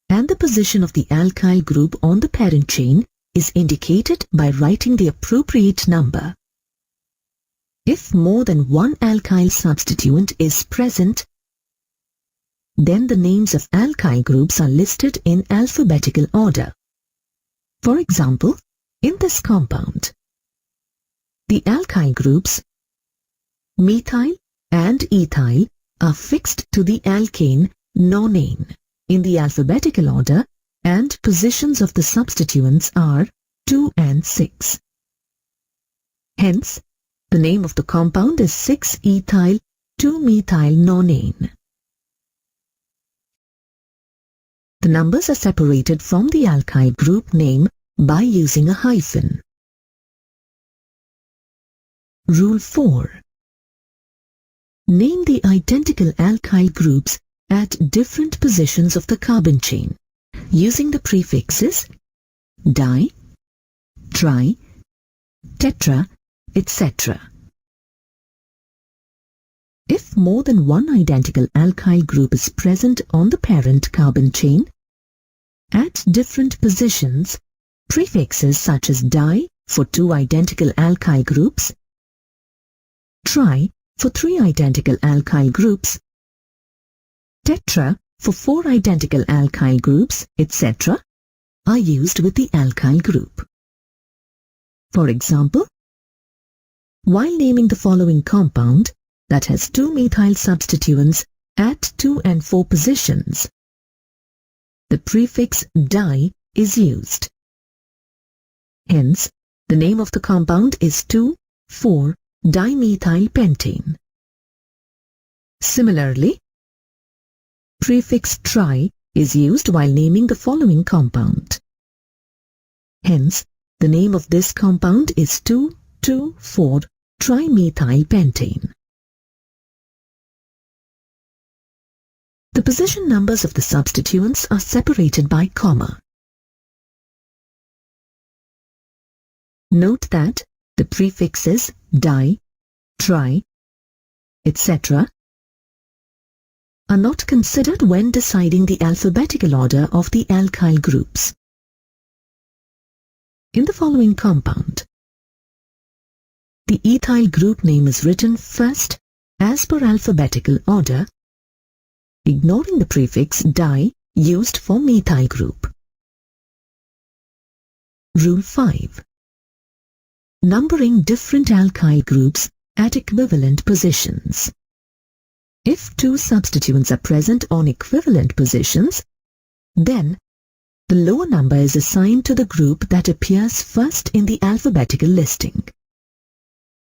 and the position of the alkyl group on the parent chain is indicated by writing the appropriate number. If more than one alkyl substituent is present, then the names of alkyl groups are listed in alphabetical order. For example, in this compound, the alkyl groups methyl and ethyl are fixed to the alkane nonane in the alphabetical order, and positions of the substituents are 2 and 6. Hence, the name of the compound is 6-ethyl 2-methyl nonane. The numbers are separated from the alkyl group name by using a hyphen. Rule 4. Name the identical alkyl groups at different positions of the carbon chain using the prefixes di, tri, tetra, etc. If more than one identical alkyl group is present on the parent carbon chain, at different positions, prefixes such as di for 2 identical alkyl groups, tri for 3 identical alkyl groups, tetra for 4 identical alkyl groups, etc., are used with the alkyl group. For example, while naming the following compound that has 2 methyl substituents at 2 and 4 positions, the prefix di is used. Hence, the name of the compound is 2,4-dimethyl-pentane. Similarly, prefix tri is used while naming the following compound. Hence, the name of this compound is 2,2,4-trimethylpentane. The position numbers of the substituents are separated by comma. Note that the prefixes di, tri, etc. are not considered when deciding the alphabetical order of the alkyl groups. In the following compound, the ethyl group name is written first as per alphabetical order, ignoring the prefix di used for methyl group. Rule 5. Numbering different alkyl groups at equivalent positions. If 2 substituents are present on equivalent positions, then the lower number is assigned to the group that appears first in the alphabetical listing.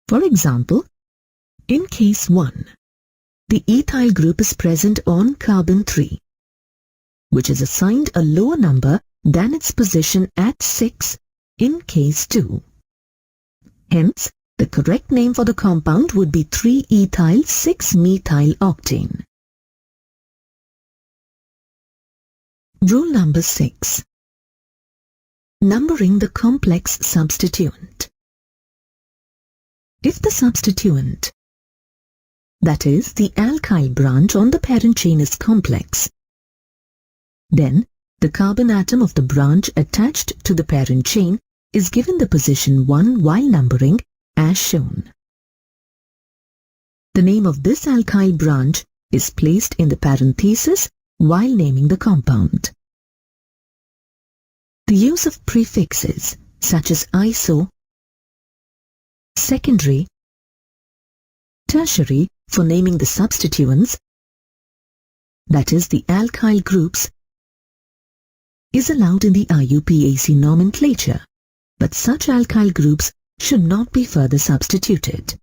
For example, in case 1, the ethyl group is present on carbon 3, which is assigned a lower number than its position at 6 in case 2. Hence, the correct name for the compound would be 3-ethyl 6-methyl octane. Rule number 6. Numbering the complex substituent. If the substituent, that is, the alkyl branch on the parent chain, is complex, then the carbon atom of the branch attached to the parent chain is given the position 1 while numbering as shown. The name of this alkyl branch is placed in the parenthesis while naming the compound. The use of prefixes such as iso, secondary, tertiary for naming the substituents, that is, the alkyl groups, is allowed in the IUPAC nomenclature, but such alkyl groups should not be further substituted.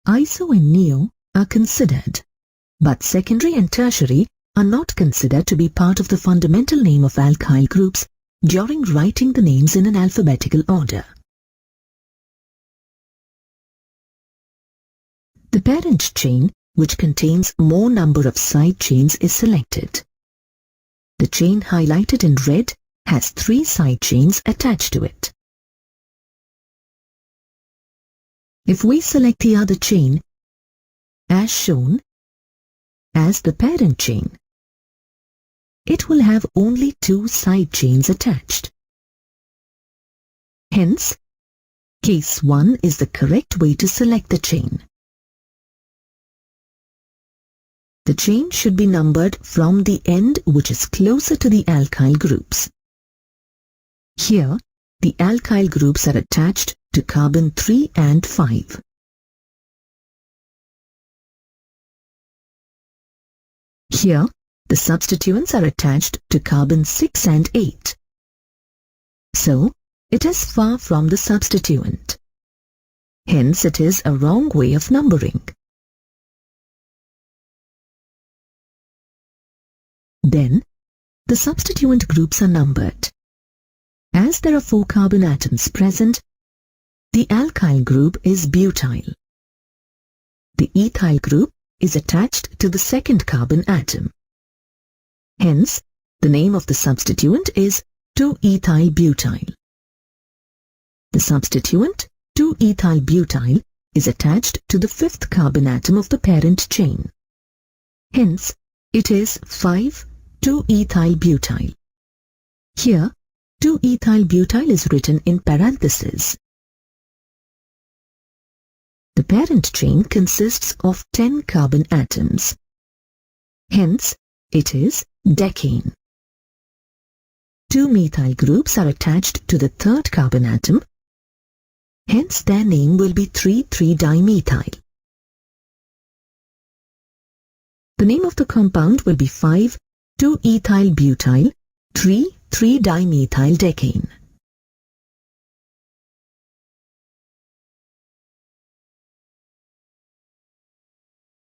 Iso and neo are considered, but secondary and tertiary are not considered to be part of the fundamental name of alkyl groups during writing the names in an alphabetical order. The parent chain, which contains more number of side chains, is selected. The chain highlighted in red has 3 side chains attached to it. If we select the other chain, as shown as the parent chain, it will have only 2 side chains attached. Hence, case 1 is the correct way to select the chain. The chain should be numbered from the end which is closer to the alkyl groups. Here, the alkyl groups are attached to carbon 3 and 5. Here, the substituents are attached to carbon 6 and 8. So, it is far from the substituent. Hence, it is a wrong way of numbering. Then, the substituent groups are numbered. As there are 4 carbon atoms present, the alkyl group is butyl. The ethyl group is attached to the second carbon atom. Hence, the name of the substituent is 2-ethyl-butyl. The substituent 2-ethyl-butyl is attached to the 5th carbon atom of the parent chain. Hence, it is 5-2-ethyl-butyl. Here, 2-ethyl-butyl is written in parentheses. The parent chain consists of 10 carbon atoms. Hence, it is decane. 2 methyl groups are attached to the 3rd carbon atom. Hence, their name will be 3,3-dimethyl. The name of the compound will be 5-2-ethyl-butyl 3,3-dimethyl decane.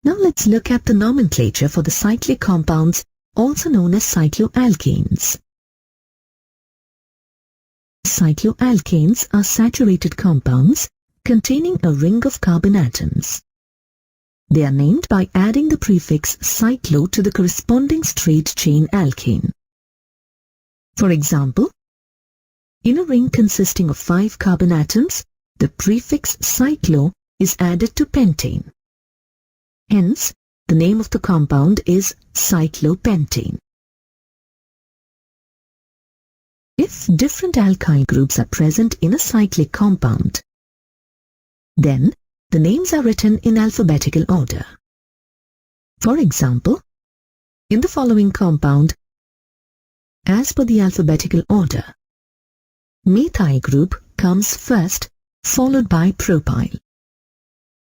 Now let's look at the nomenclature for the cyclic compounds, also known as cycloalkanes. Cycloalkanes are saturated compounds containing a ring of carbon atoms. They are named by adding the prefix cyclo to the corresponding straight chain alkane. For example, in a ring consisting of 5 carbon atoms, the prefix cyclo is added to pentane. Hence, the name of the compound is cyclopentane. If different alkyl groups are present in a cyclic compound, then the names are written in alphabetical order. For example, in the following compound, as per the alphabetical order, methyl group comes first, followed by propyl.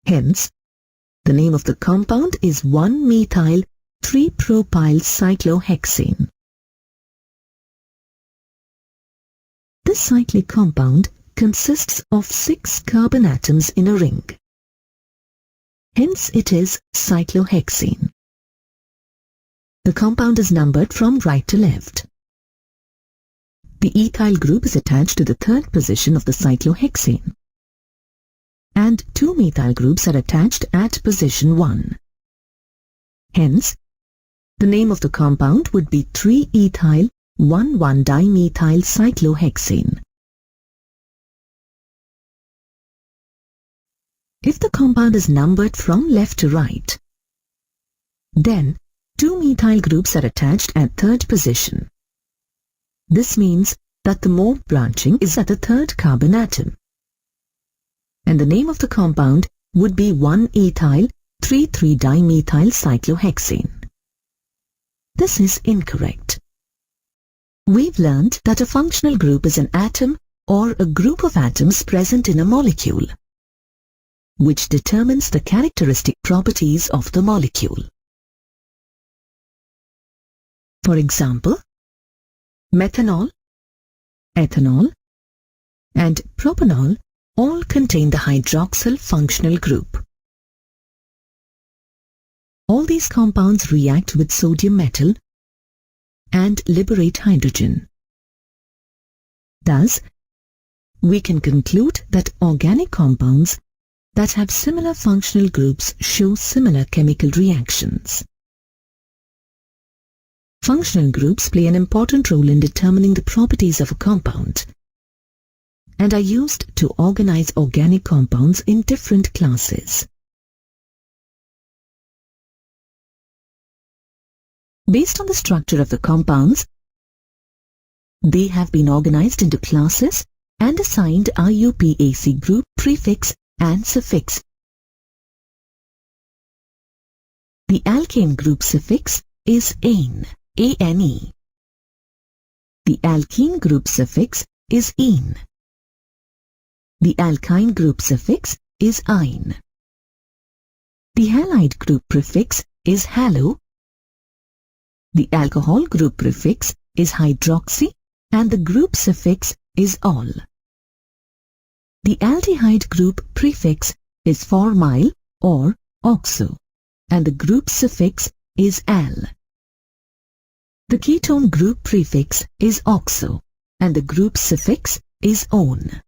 Hence, the name of the compound is 1-methyl-3-propyl cyclohexane. This cyclic compound consists of 6 carbon atoms in a ring. Hence, it is cyclohexane. The compound is numbered from right to left. The ethyl group is attached to the 3rd position of the cyclohexane, and 2 methyl groups are attached at position 1. Hence, the name of the compound would be 3-ethyl-1,1-dimethyl cyclohexane. If the compound is numbered from left to right, then 2 methyl groups are attached at 3rd position. This means that the more branching is at the 3rd carbon atom, and the name of the compound would be 1-ethyl-3,3-dimethyl cyclohexane. This is incorrect. We've learned that a functional group is an atom or a group of atoms present in a molecule, which determines the characteristic properties of the molecule. For example, methanol, ethanol, and propanol all contain the hydroxyl functional group. All these compounds react with sodium metal and liberate hydrogen. Thus, we can conclude that organic compounds that have similar functional groups show similar chemical reactions. Functional groups play an important role in determining the properties of a compound and are used to organize organic compounds in different classes. Based on the structure of the compounds, they have been organized into classes and assigned IUPAC group prefix and suffix. The alkane group suffix is ane, A-N-E. The alkene group suffix is ene. The alkyne group suffix is ine. The halide group prefix is halo. The alcohol group prefix is hydroxy and the group suffix is ol. The aldehyde group prefix is formyl or oxo and the group suffix is al. The ketone group prefix is oxo and the group suffix is on.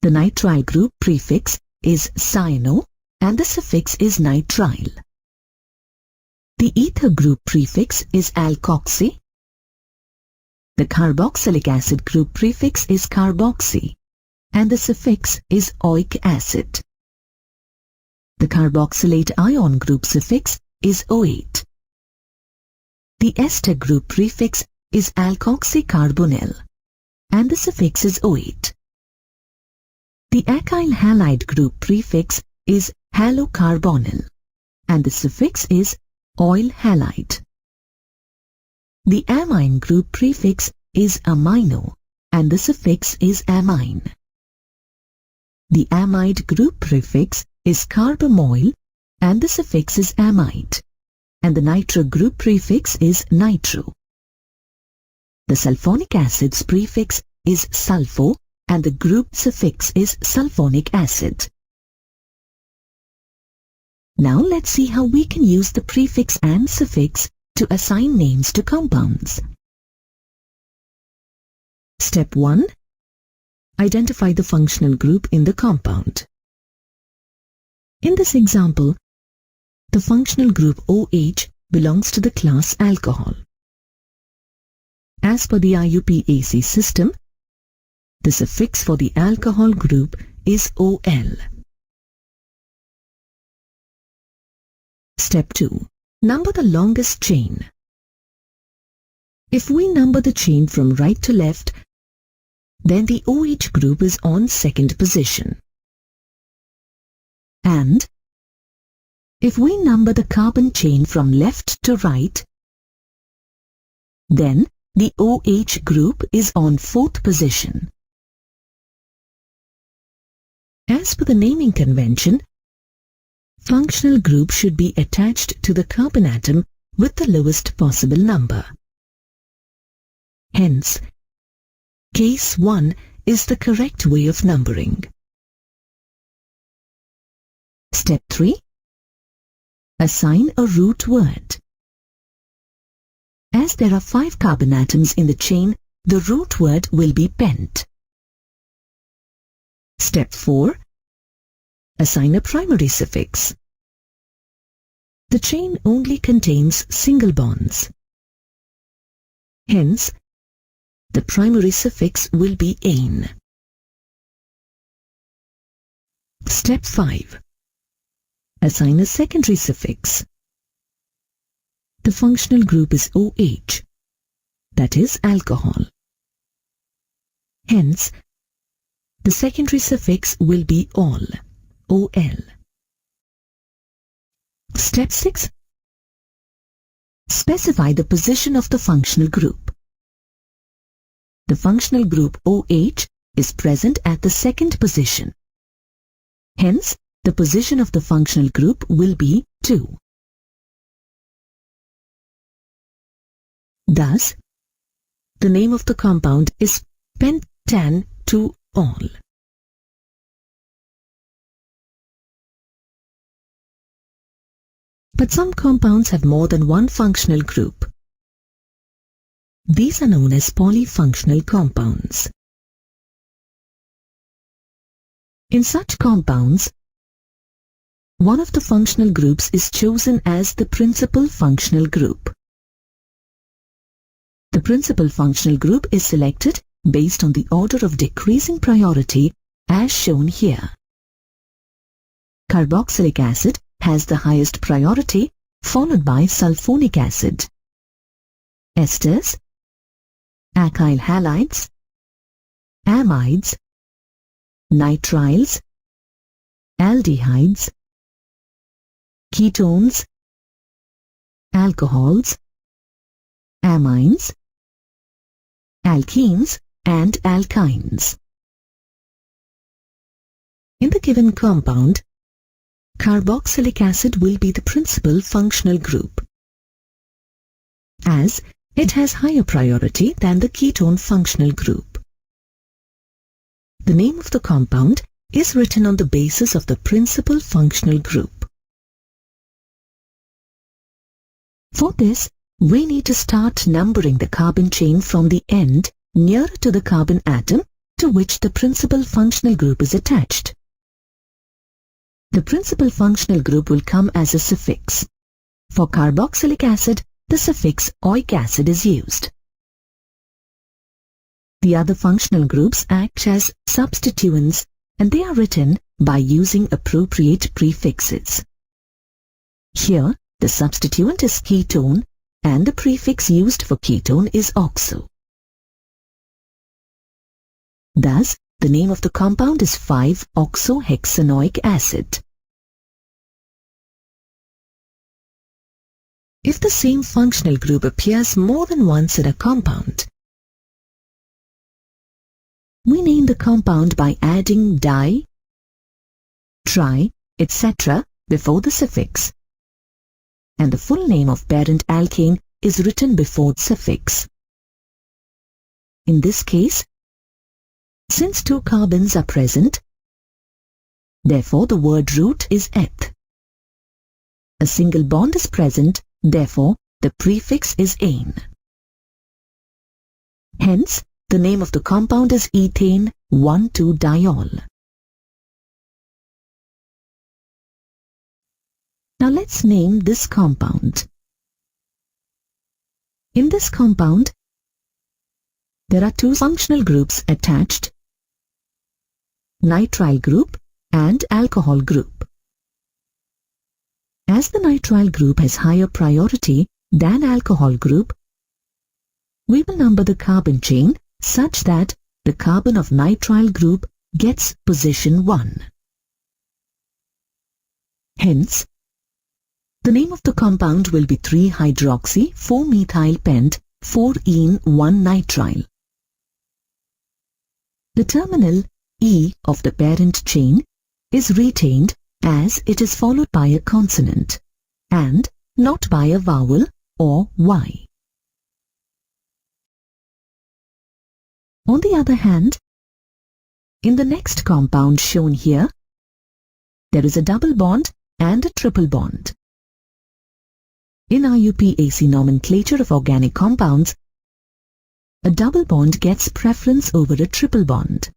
The nitrile group prefix is cyano and the suffix is nitrile. The ether group prefix is alkoxy. The carboxylic acid group prefix is carboxy and the suffix is oic acid. The carboxylate ion group suffix is OAte. The ester group prefix is alkoxycarbonyl and the suffix is OAte. The acyl halide group prefix is halocarbonyl and the suffix is oil halide. The amine group prefix is amino and the suffix is amine. The amide group prefix is carbamoyl and the suffix is amide. And the nitro group prefix is nitro. The sulfonic acid's prefix is sulfo and the group suffix is sulfonic acid. Now let's see how we can use the prefix and suffix to assign names to compounds. Step 1. Identify the functional group in the compound. In this example, the functional group OH belongs to the class alcohol. As per the IUPAC system, the suffix for the alcohol group is OL. Step 2. Number the longest chain. If we number the chain from right to left, then the OH group is on second position. And if we number the carbon chain from left to right, then the OH group is on fourth position. As per the naming convention, functional group should be attached to the carbon atom with the lowest possible number. Hence, case 1 is the correct way of numbering. Step 3. Assign a root word. As there are 5 carbon atoms in the chain, the root word will be pent. Step 4. Assign a primary suffix. The chain only contains single bonds. Hence, the primary suffix will be ane. Step 5. Assign a secondary suffix. The functional group is OH, that is alcohol. Hence, the secondary suffix will be ol, OL. Step 6. Specify the position of the functional group. The functional group OH is present at the second position. Hence, the position of the functional group will be 2. Thus, the name of the compound is pentan-2-ol. But some compounds have more than one functional group. These are known as polyfunctional compounds. In such compounds, one of the functional groups is chosen as the principal functional group. The principal functional group is selected based on the order of decreasing priority as shown here. Carboxylic acid has the highest priority, followed by sulfonic acid. Esters, alkyl halides, amides, nitriles, aldehydes, ketones, alcohols, amines, alkenes and alkynes. In the given compound, carboxylic acid will be the principal functional group, as it has higher priority than the ketone functional group. The name of the compound is written on the basis of the principal functional group. For this, we need to start numbering the carbon chain from the end nearer to the carbon atom to which the principal functional group is attached. The principal functional group will come as a suffix. For carboxylic acid, the suffix oic acid is used. The other functional groups act as substituents, and they are written by using appropriate prefixes. Here, the substituent is ketone and the prefix used for ketone is oxo. Thus, the name of the compound is 5-oxohexanoic acid. If the same functional group appears more than once in a compound, we name the compound by adding di, tri, etc. before the suffix, and the full name of parent alkane is written before the suffix. In this case, since two carbons are present, therefore the word root is eth. A single bond is present, therefore the prefix is ane. Hence, the name of the compound is ethane 1,2-diol. Now let's name this compound. In this compound, there are two functional groups attached, nitrile group and alcohol group. As the nitrile group has higher priority than alcohol group, we will number the carbon chain such that the carbon of nitrile group gets position 1. Hence, the name of the compound will be 3-hydroxy-4-methyl-pent 4-ene-1-nitrile. The terminal E of the parent chain is retained as it is followed by a consonant and not by a vowel or Y. On the other hand, in the next compound shown here, there is a double bond and a triple bond. In IUPAC nomenclature of organic compounds, a double bond gets preference over a triple bond.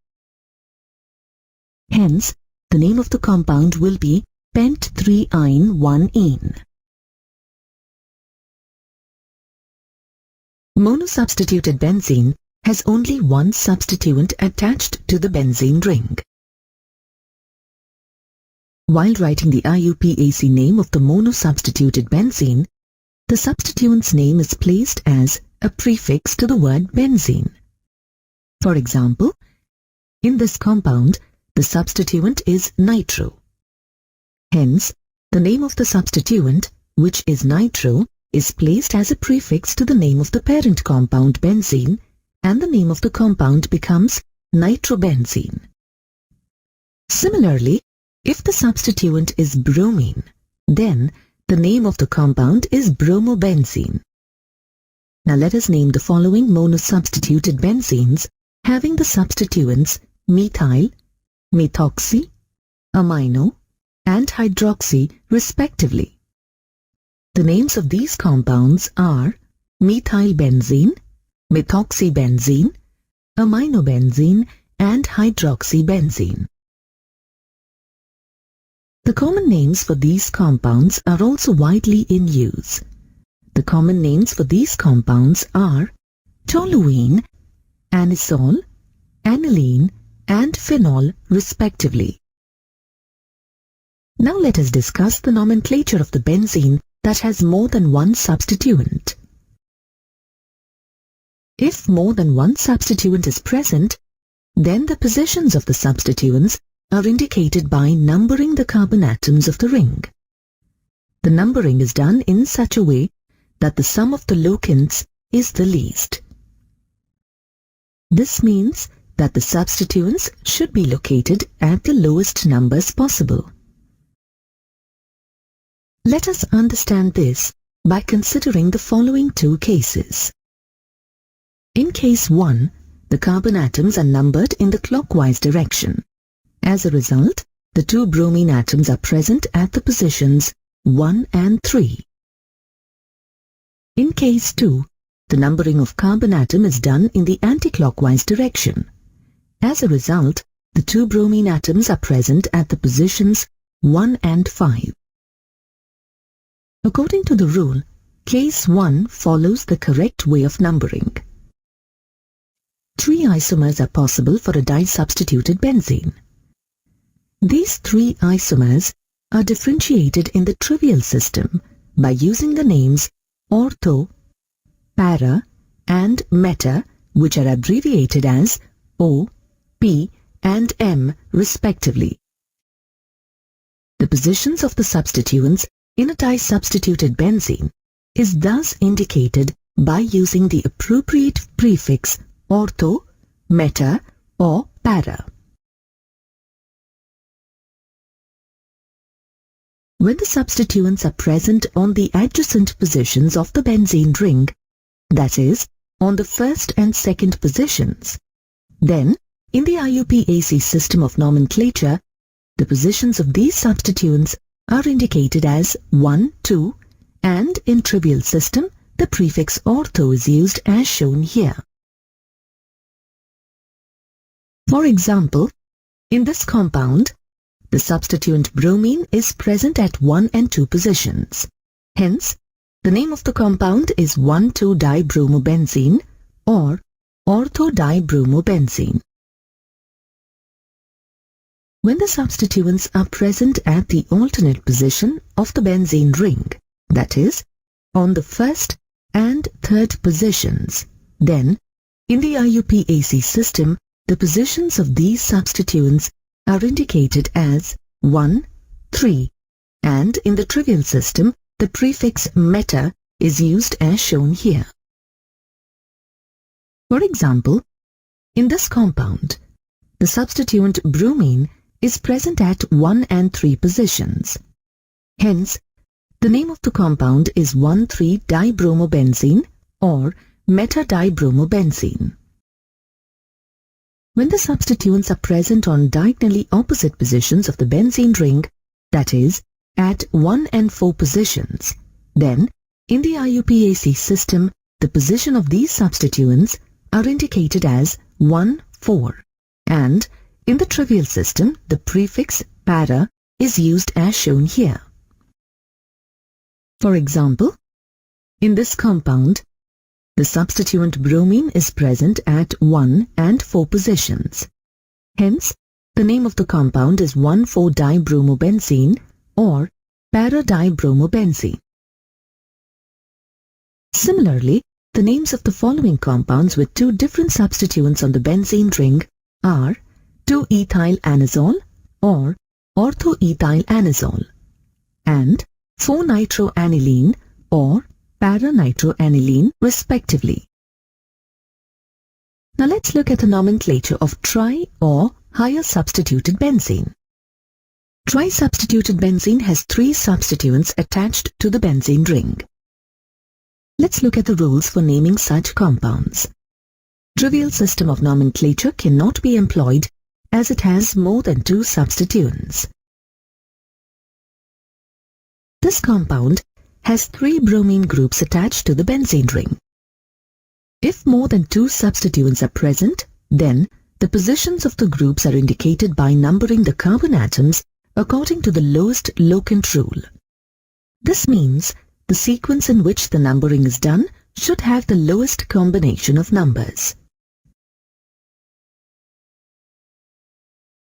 Hence, the name of the compound will be pent 3-ine-1-ene. Monosubstituted benzene has only one substituent attached to the benzene ring. While writing the IUPAC name of the monosubstituted benzene, the substituent's name is placed as a prefix to the word benzene. For example, in this compound, the substituent is nitro. Hence, the name of the substituent, which is nitro, is placed as a prefix to the name of the parent compound benzene, and the name of the compound becomes nitrobenzene. Similarly, if the substituent is bromine, then the name of the compound is bromobenzene. Now let us name the following monosubstituted benzenes having the substituents methyl, methoxy, amino, and hydroxy respectively. The names of these compounds are methylbenzene, methoxybenzene, aminobenzene, and hydroxybenzene. The common names for these compounds are also widely in use. The common names for these compounds are toluene, anisole, aniline, and phenol respectively. Now let us discuss the nomenclature of the benzene that has more than one substituent. If more than one substituent is present, then the positions of the substituents are indicated by numbering the carbon atoms of the ring. The numbering is done in such a way that the sum of the locants is the least. This means that the substituents should be located at the lowest numbers possible. Let us understand this by considering the following two cases. In case 1, the carbon atoms are numbered in the clockwise direction. As a result, the two bromine atoms are present at the positions 1 and 3. In case 2, the numbering of carbon atom is done in the anti-clockwise direction. As a result, the two bromine atoms are present at the positions 1 and 5. According to the rule, case 1 follows the correct way of numbering. 3 isomers are possible for a di-substituted benzene. These 3 isomers are differentiated in the trivial system by using the names ortho, para, and meta, which are abbreviated as O, P, and M respectively. The positions of the substituents in a di-substituted benzene is thus indicated by using the appropriate prefix ortho, meta, or para. When the substituents are present on the adjacent positions of the benzene ring, that is, on the first and second positions, then, in the IUPAC system of nomenclature, the positions of these substituents are indicated as 1, 2, and in trivial system, the prefix ortho is used as shown here. For example, in this compound, the substituent bromine is present at 1 and 2 positions. Hence, the name of the compound is 1,2-dibromobenzene or ortho-dibromobenzene. When the substituents are present at the alternate position of the benzene ring, that is, on the first and third positions, then, in the IUPAC system, the positions of these substituents are indicated as 1, 3, and in the trivial system, the prefix meta is used as shown here. For example, in this compound, the substituent bromine is present at 1 and 3 positions. Hence, the name of the compound is 1,3-dibromobenzene or meta-dibromobenzene. When the substituents are present on diagonally opposite positions of the benzene ring, that is, at 1 and 4 positions, then, in the IUPAC system, the position of these substituents are indicated as 1, 4, and in the trivial system, the prefix para is used as shown here. For example, in this compound, the substituent bromine is present at 1 and 4 positions. Hence, the name of the compound is 1,4-dibromobenzene or para-dibromobenzene. Similarly, the names of the following compounds with 2 different substituents on the benzene ring are 2-ethyl-anisole or ortho-ethyl-anisole and 4-nitroaniline or para-nitroaniline respectively. Now let's look at the nomenclature of tri or higher substituted benzene. Tri-substituted benzene has 3 substituents attached to the benzene ring. Let's look at the rules for naming such compounds. Trivial system of nomenclature cannot be employed as it has more than 2 substituents. This compound has 3 bromine groups attached to the benzene ring. If more than 2 substituents are present, then the positions of the groups are indicated by numbering the carbon atoms according to the lowest locant rule. This means the sequence in which the numbering is done should have the lowest combination of numbers.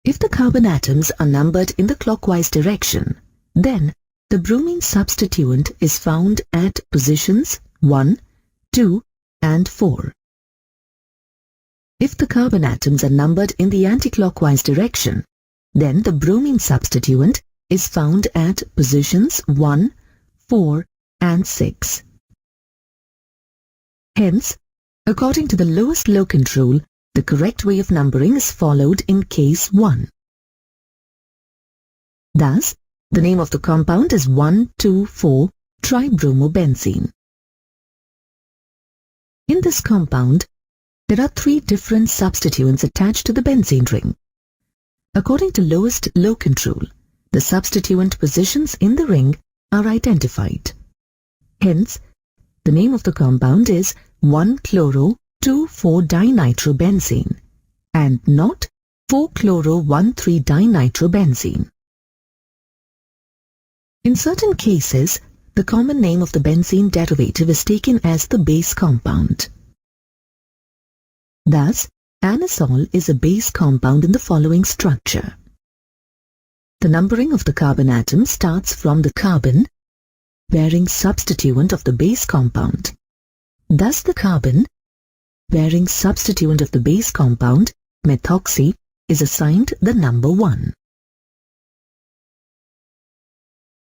If the carbon atoms are numbered in the clockwise direction, then the bromine substituent is found at positions 1, 2, and 4. If the carbon atoms are numbered in the anticlockwise direction, then the bromine substituent is found at positions 1, 4, and 6. Hence, according to the lowest locant rule, the correct way of numbering is followed in case 1. Thus, the name of the compound is 1,2,4-tribromobenzene. In this compound, there are 3 different substituents attached to the benzene ring. According to lowest locant rule, the substituent positions in the ring are identified. Hence, the name of the compound is 1,chloro,2,4-dinitrobenzene and not 4-chloro,1,3-dinitrobenzene. In certain cases, the common name of the benzene derivative is taken as the base compound. Thus, anisole is a base compound in the following structure. The numbering of the carbon atom starts from the carbon bearing substituent of the base compound. Thus, the carbon bearing substituent of the base compound, methoxy, is assigned the number 1.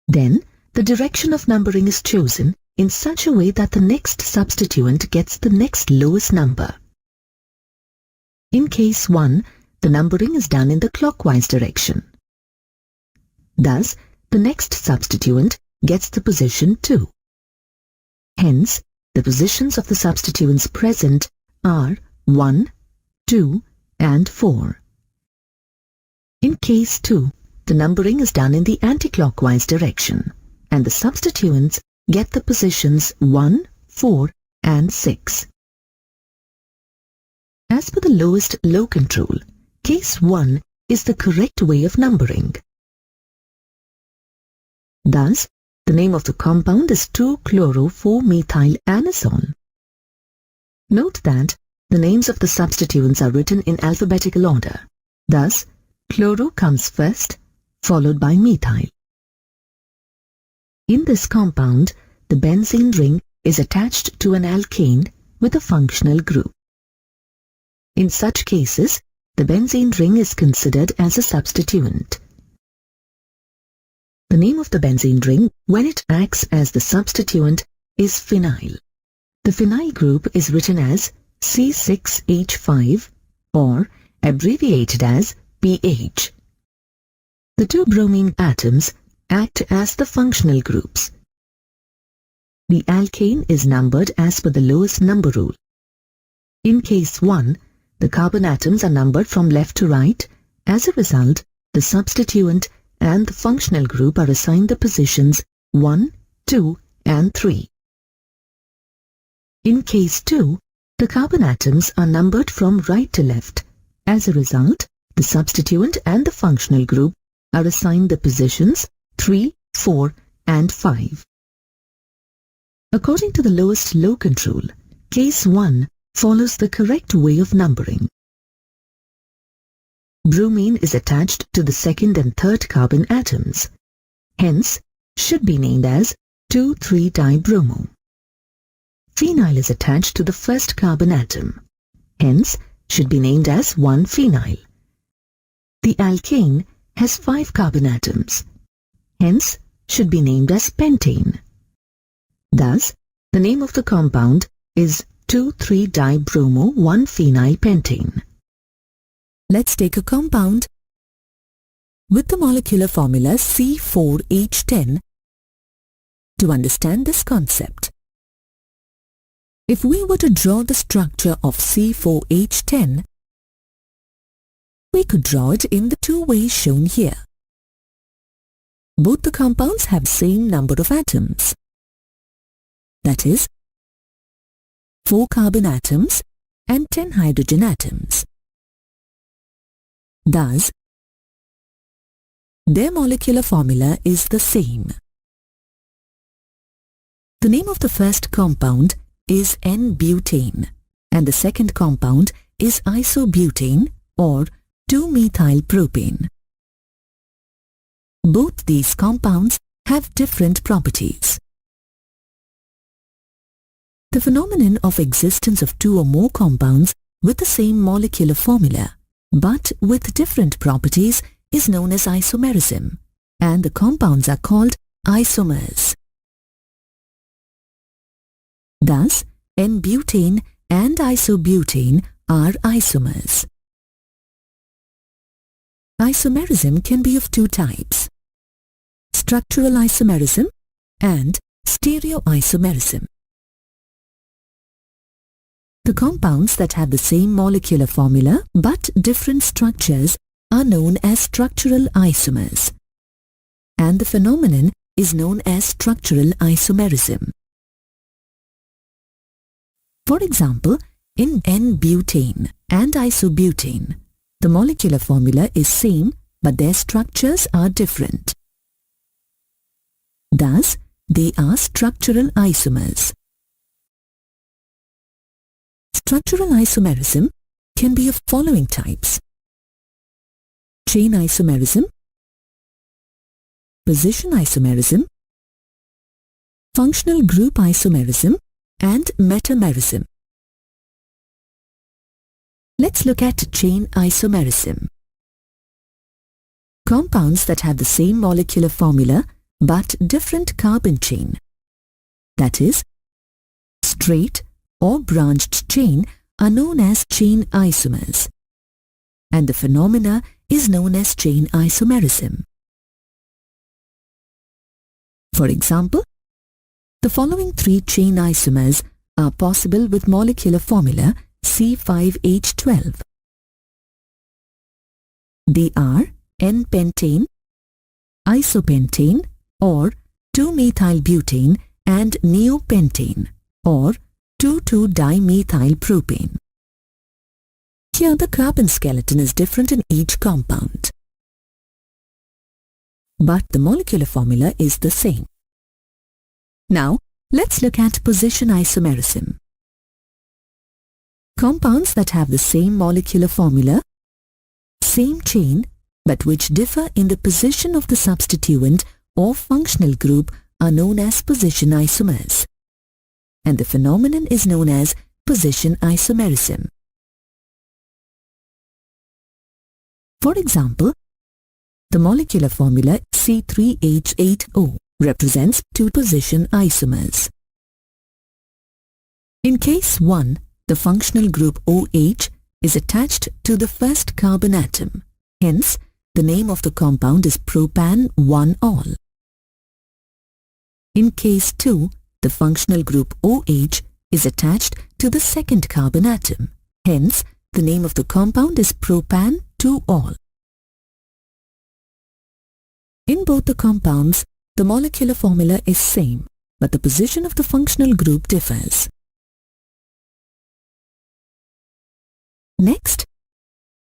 Then, the direction of numbering is chosen in such a way that the next substituent gets the next lowest number. In case 1, the numbering is done in the clockwise direction. Thus, the next substituent gets the position 2. Hence, the positions of the substituents present are 1, 2, and 4. In case 2, the numbering is done in the anticlockwise direction, and the substituents get the positions 1, 4, and 6. As per the lowest locant rule, case 1 is the correct way of numbering. Thus, the name of the compound is 2-chloro-4-methylanisole. Note that the names of the substituents are written in alphabetical order. Thus, chloro comes first, followed by methyl. In this compound, the benzene ring is attached to an alkane with a functional group. In such cases, the benzene ring is considered as a substituent. The name of the benzene ring, when it acts as the substituent, is phenyl. The phenyl group is written as C6H5 or abbreviated as PH. The 2 bromine atoms act as the functional groups. The alkane is numbered as per the lowest number rule. In case 1, the carbon atoms are numbered from left to right. As a result, the substituent and the functional group are assigned the positions 1, 2, and 3. In case 2, the carbon atoms are numbered from right to left. As a result, the substituent and the functional group are assigned the positions 3, 4, and 5. According to the lowest locant rule, case 1 follows the correct way of numbering. Bromine is attached to the second and third carbon atoms, hence should be named as 2,3-dibromo. Phenyl is attached to the first carbon atom, hence should be named as 1-phenyl. The alkane has 5 carbon atoms, hence should be named as pentane. Thus, the name of the compound is 2,3-dibromo-1-phenylpentane. Let's take a compound with the molecular formula C4H10 to understand this concept. If we were to draw the structure of C4H10, we could draw it in the 2 ways shown here. Both the compounds have same number of atoms, that is, 4 carbon atoms and 10 hydrogen atoms. Thus, their molecular formula is the same. The name of the first compound is N-butane and the second compound is isobutane or 2-methylpropane. Both these compounds have different properties. The phenomenon of existence of two or more compounds with the same molecular formula but with different properties is known as isomerism, and the compounds are called isomers. Thus, N-butane and isobutane are isomers. Isomerism can be of two types: structural isomerism and stereoisomerism. The compounds that have the same molecular formula but different structures are known as structural isomers, and the phenomenon is known as structural isomerism. For example, in N-butane and isobutane, the molecular formula is same but their structures are different. Thus, they are structural isomers. Structural isomerism can be of following types: chain isomerism, position isomerism, functional group isomerism, and metamerism. Let's look at chain isomerism. Compounds that have the same molecular formula but different carbon chain, that is, straight or branched chain, are known as chain isomers, and the phenomena is known as chain isomerism. For example, the following three chain isomers are possible with molecular formula C5H12. They are N-pentane, isopentane or 2-methylbutane and neopentane or 2,2-dimethylpropane. Here the carbon skeleton is different in each compound, but the molecular formula is the same. Now, let's look at position isomerism. Compounds that have the same molecular formula, same chain, but which differ in the position of the substituent or functional group are known as position isomers, and the phenomenon is known as position isomerism. For example, the molecular formula C3H8O represents two position isomers. In case 1, the functional group OH is attached to the first carbon atom. Hence, the name of the compound is propan-1-ol. In case 2, the functional group OH is attached to the second carbon atom. Hence, the name of the compound is propan-2-ol. In both the compounds, the molecular formula is same, but the position of the functional group differs. Next,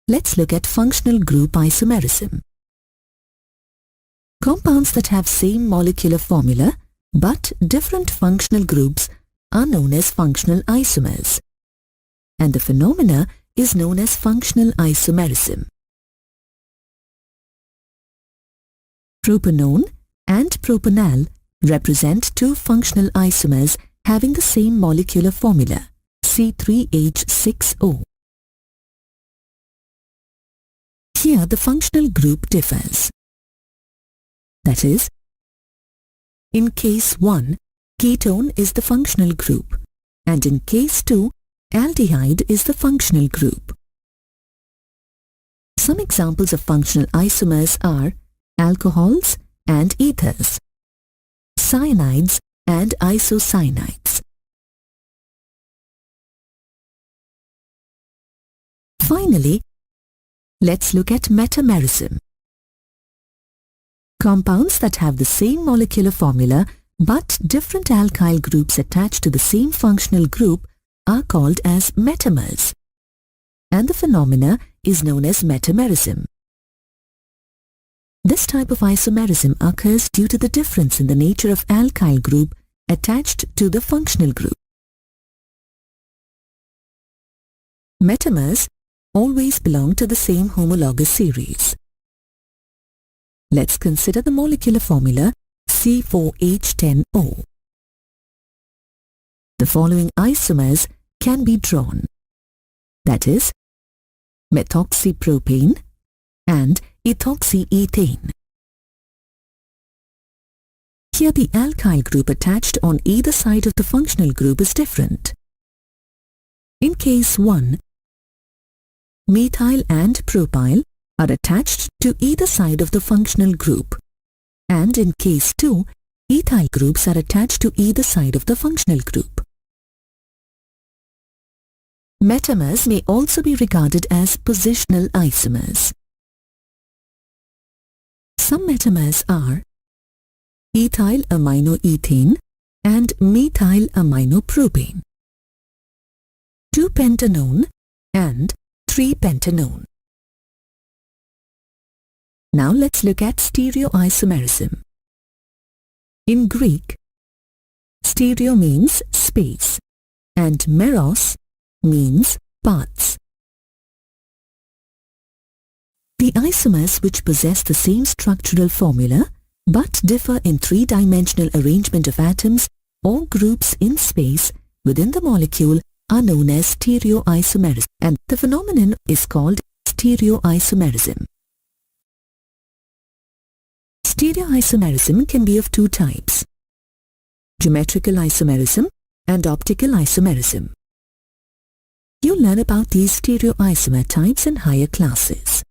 let's look at functional group isomerism. Compounds that have same molecular formula but different functional groups are known as functional isomers, and the phenomena is known as functional isomerism. Propanone and propanal represent two functional isomers having the same molecular formula, C3H6O. Here the functional group differs. That is, in case 1, ketone is the functional group, and in case 2, aldehyde is the functional group. Some examples of functional isomers are alcohols and ethers, cyanides and isocyanides. Finally, let's look at metamerism. Compounds that have the same molecular formula but different alkyl groups attached to the same functional group are called as metamers, and the phenomena is known as metamerism. This type of isomerism occurs due to the difference in the nature of alkyl group attached to the functional group. Metamers always belong to the same homologous series. Let's consider the molecular formula C4H10O. The following isomers can be drawn, that is, methoxypropane and ethoxyethane. Here the alkyl group attached on either side of the functional group is different. In case 1, methyl and propyl are attached to either side of the functional group, and in case 2, ethyl groups are attached to either side of the functional group. Metamers may also be regarded as positional isomers. Some metamers are ethyl aminoethane and methyl aminopropane, 2-pentanone and 3-pentanone. Now let's look at stereoisomerism. In Greek, stereo means space and meros means parts. The isomers which possess the same structural formula but differ in three-dimensional arrangement of atoms or groups in space within the molecule are known as stereoisomerism, and the phenomenon is called stereoisomerism. Stereoisomerism can be of two types: geometrical isomerism and optical isomerism. You'll learn about these stereoisomer types in higher classes.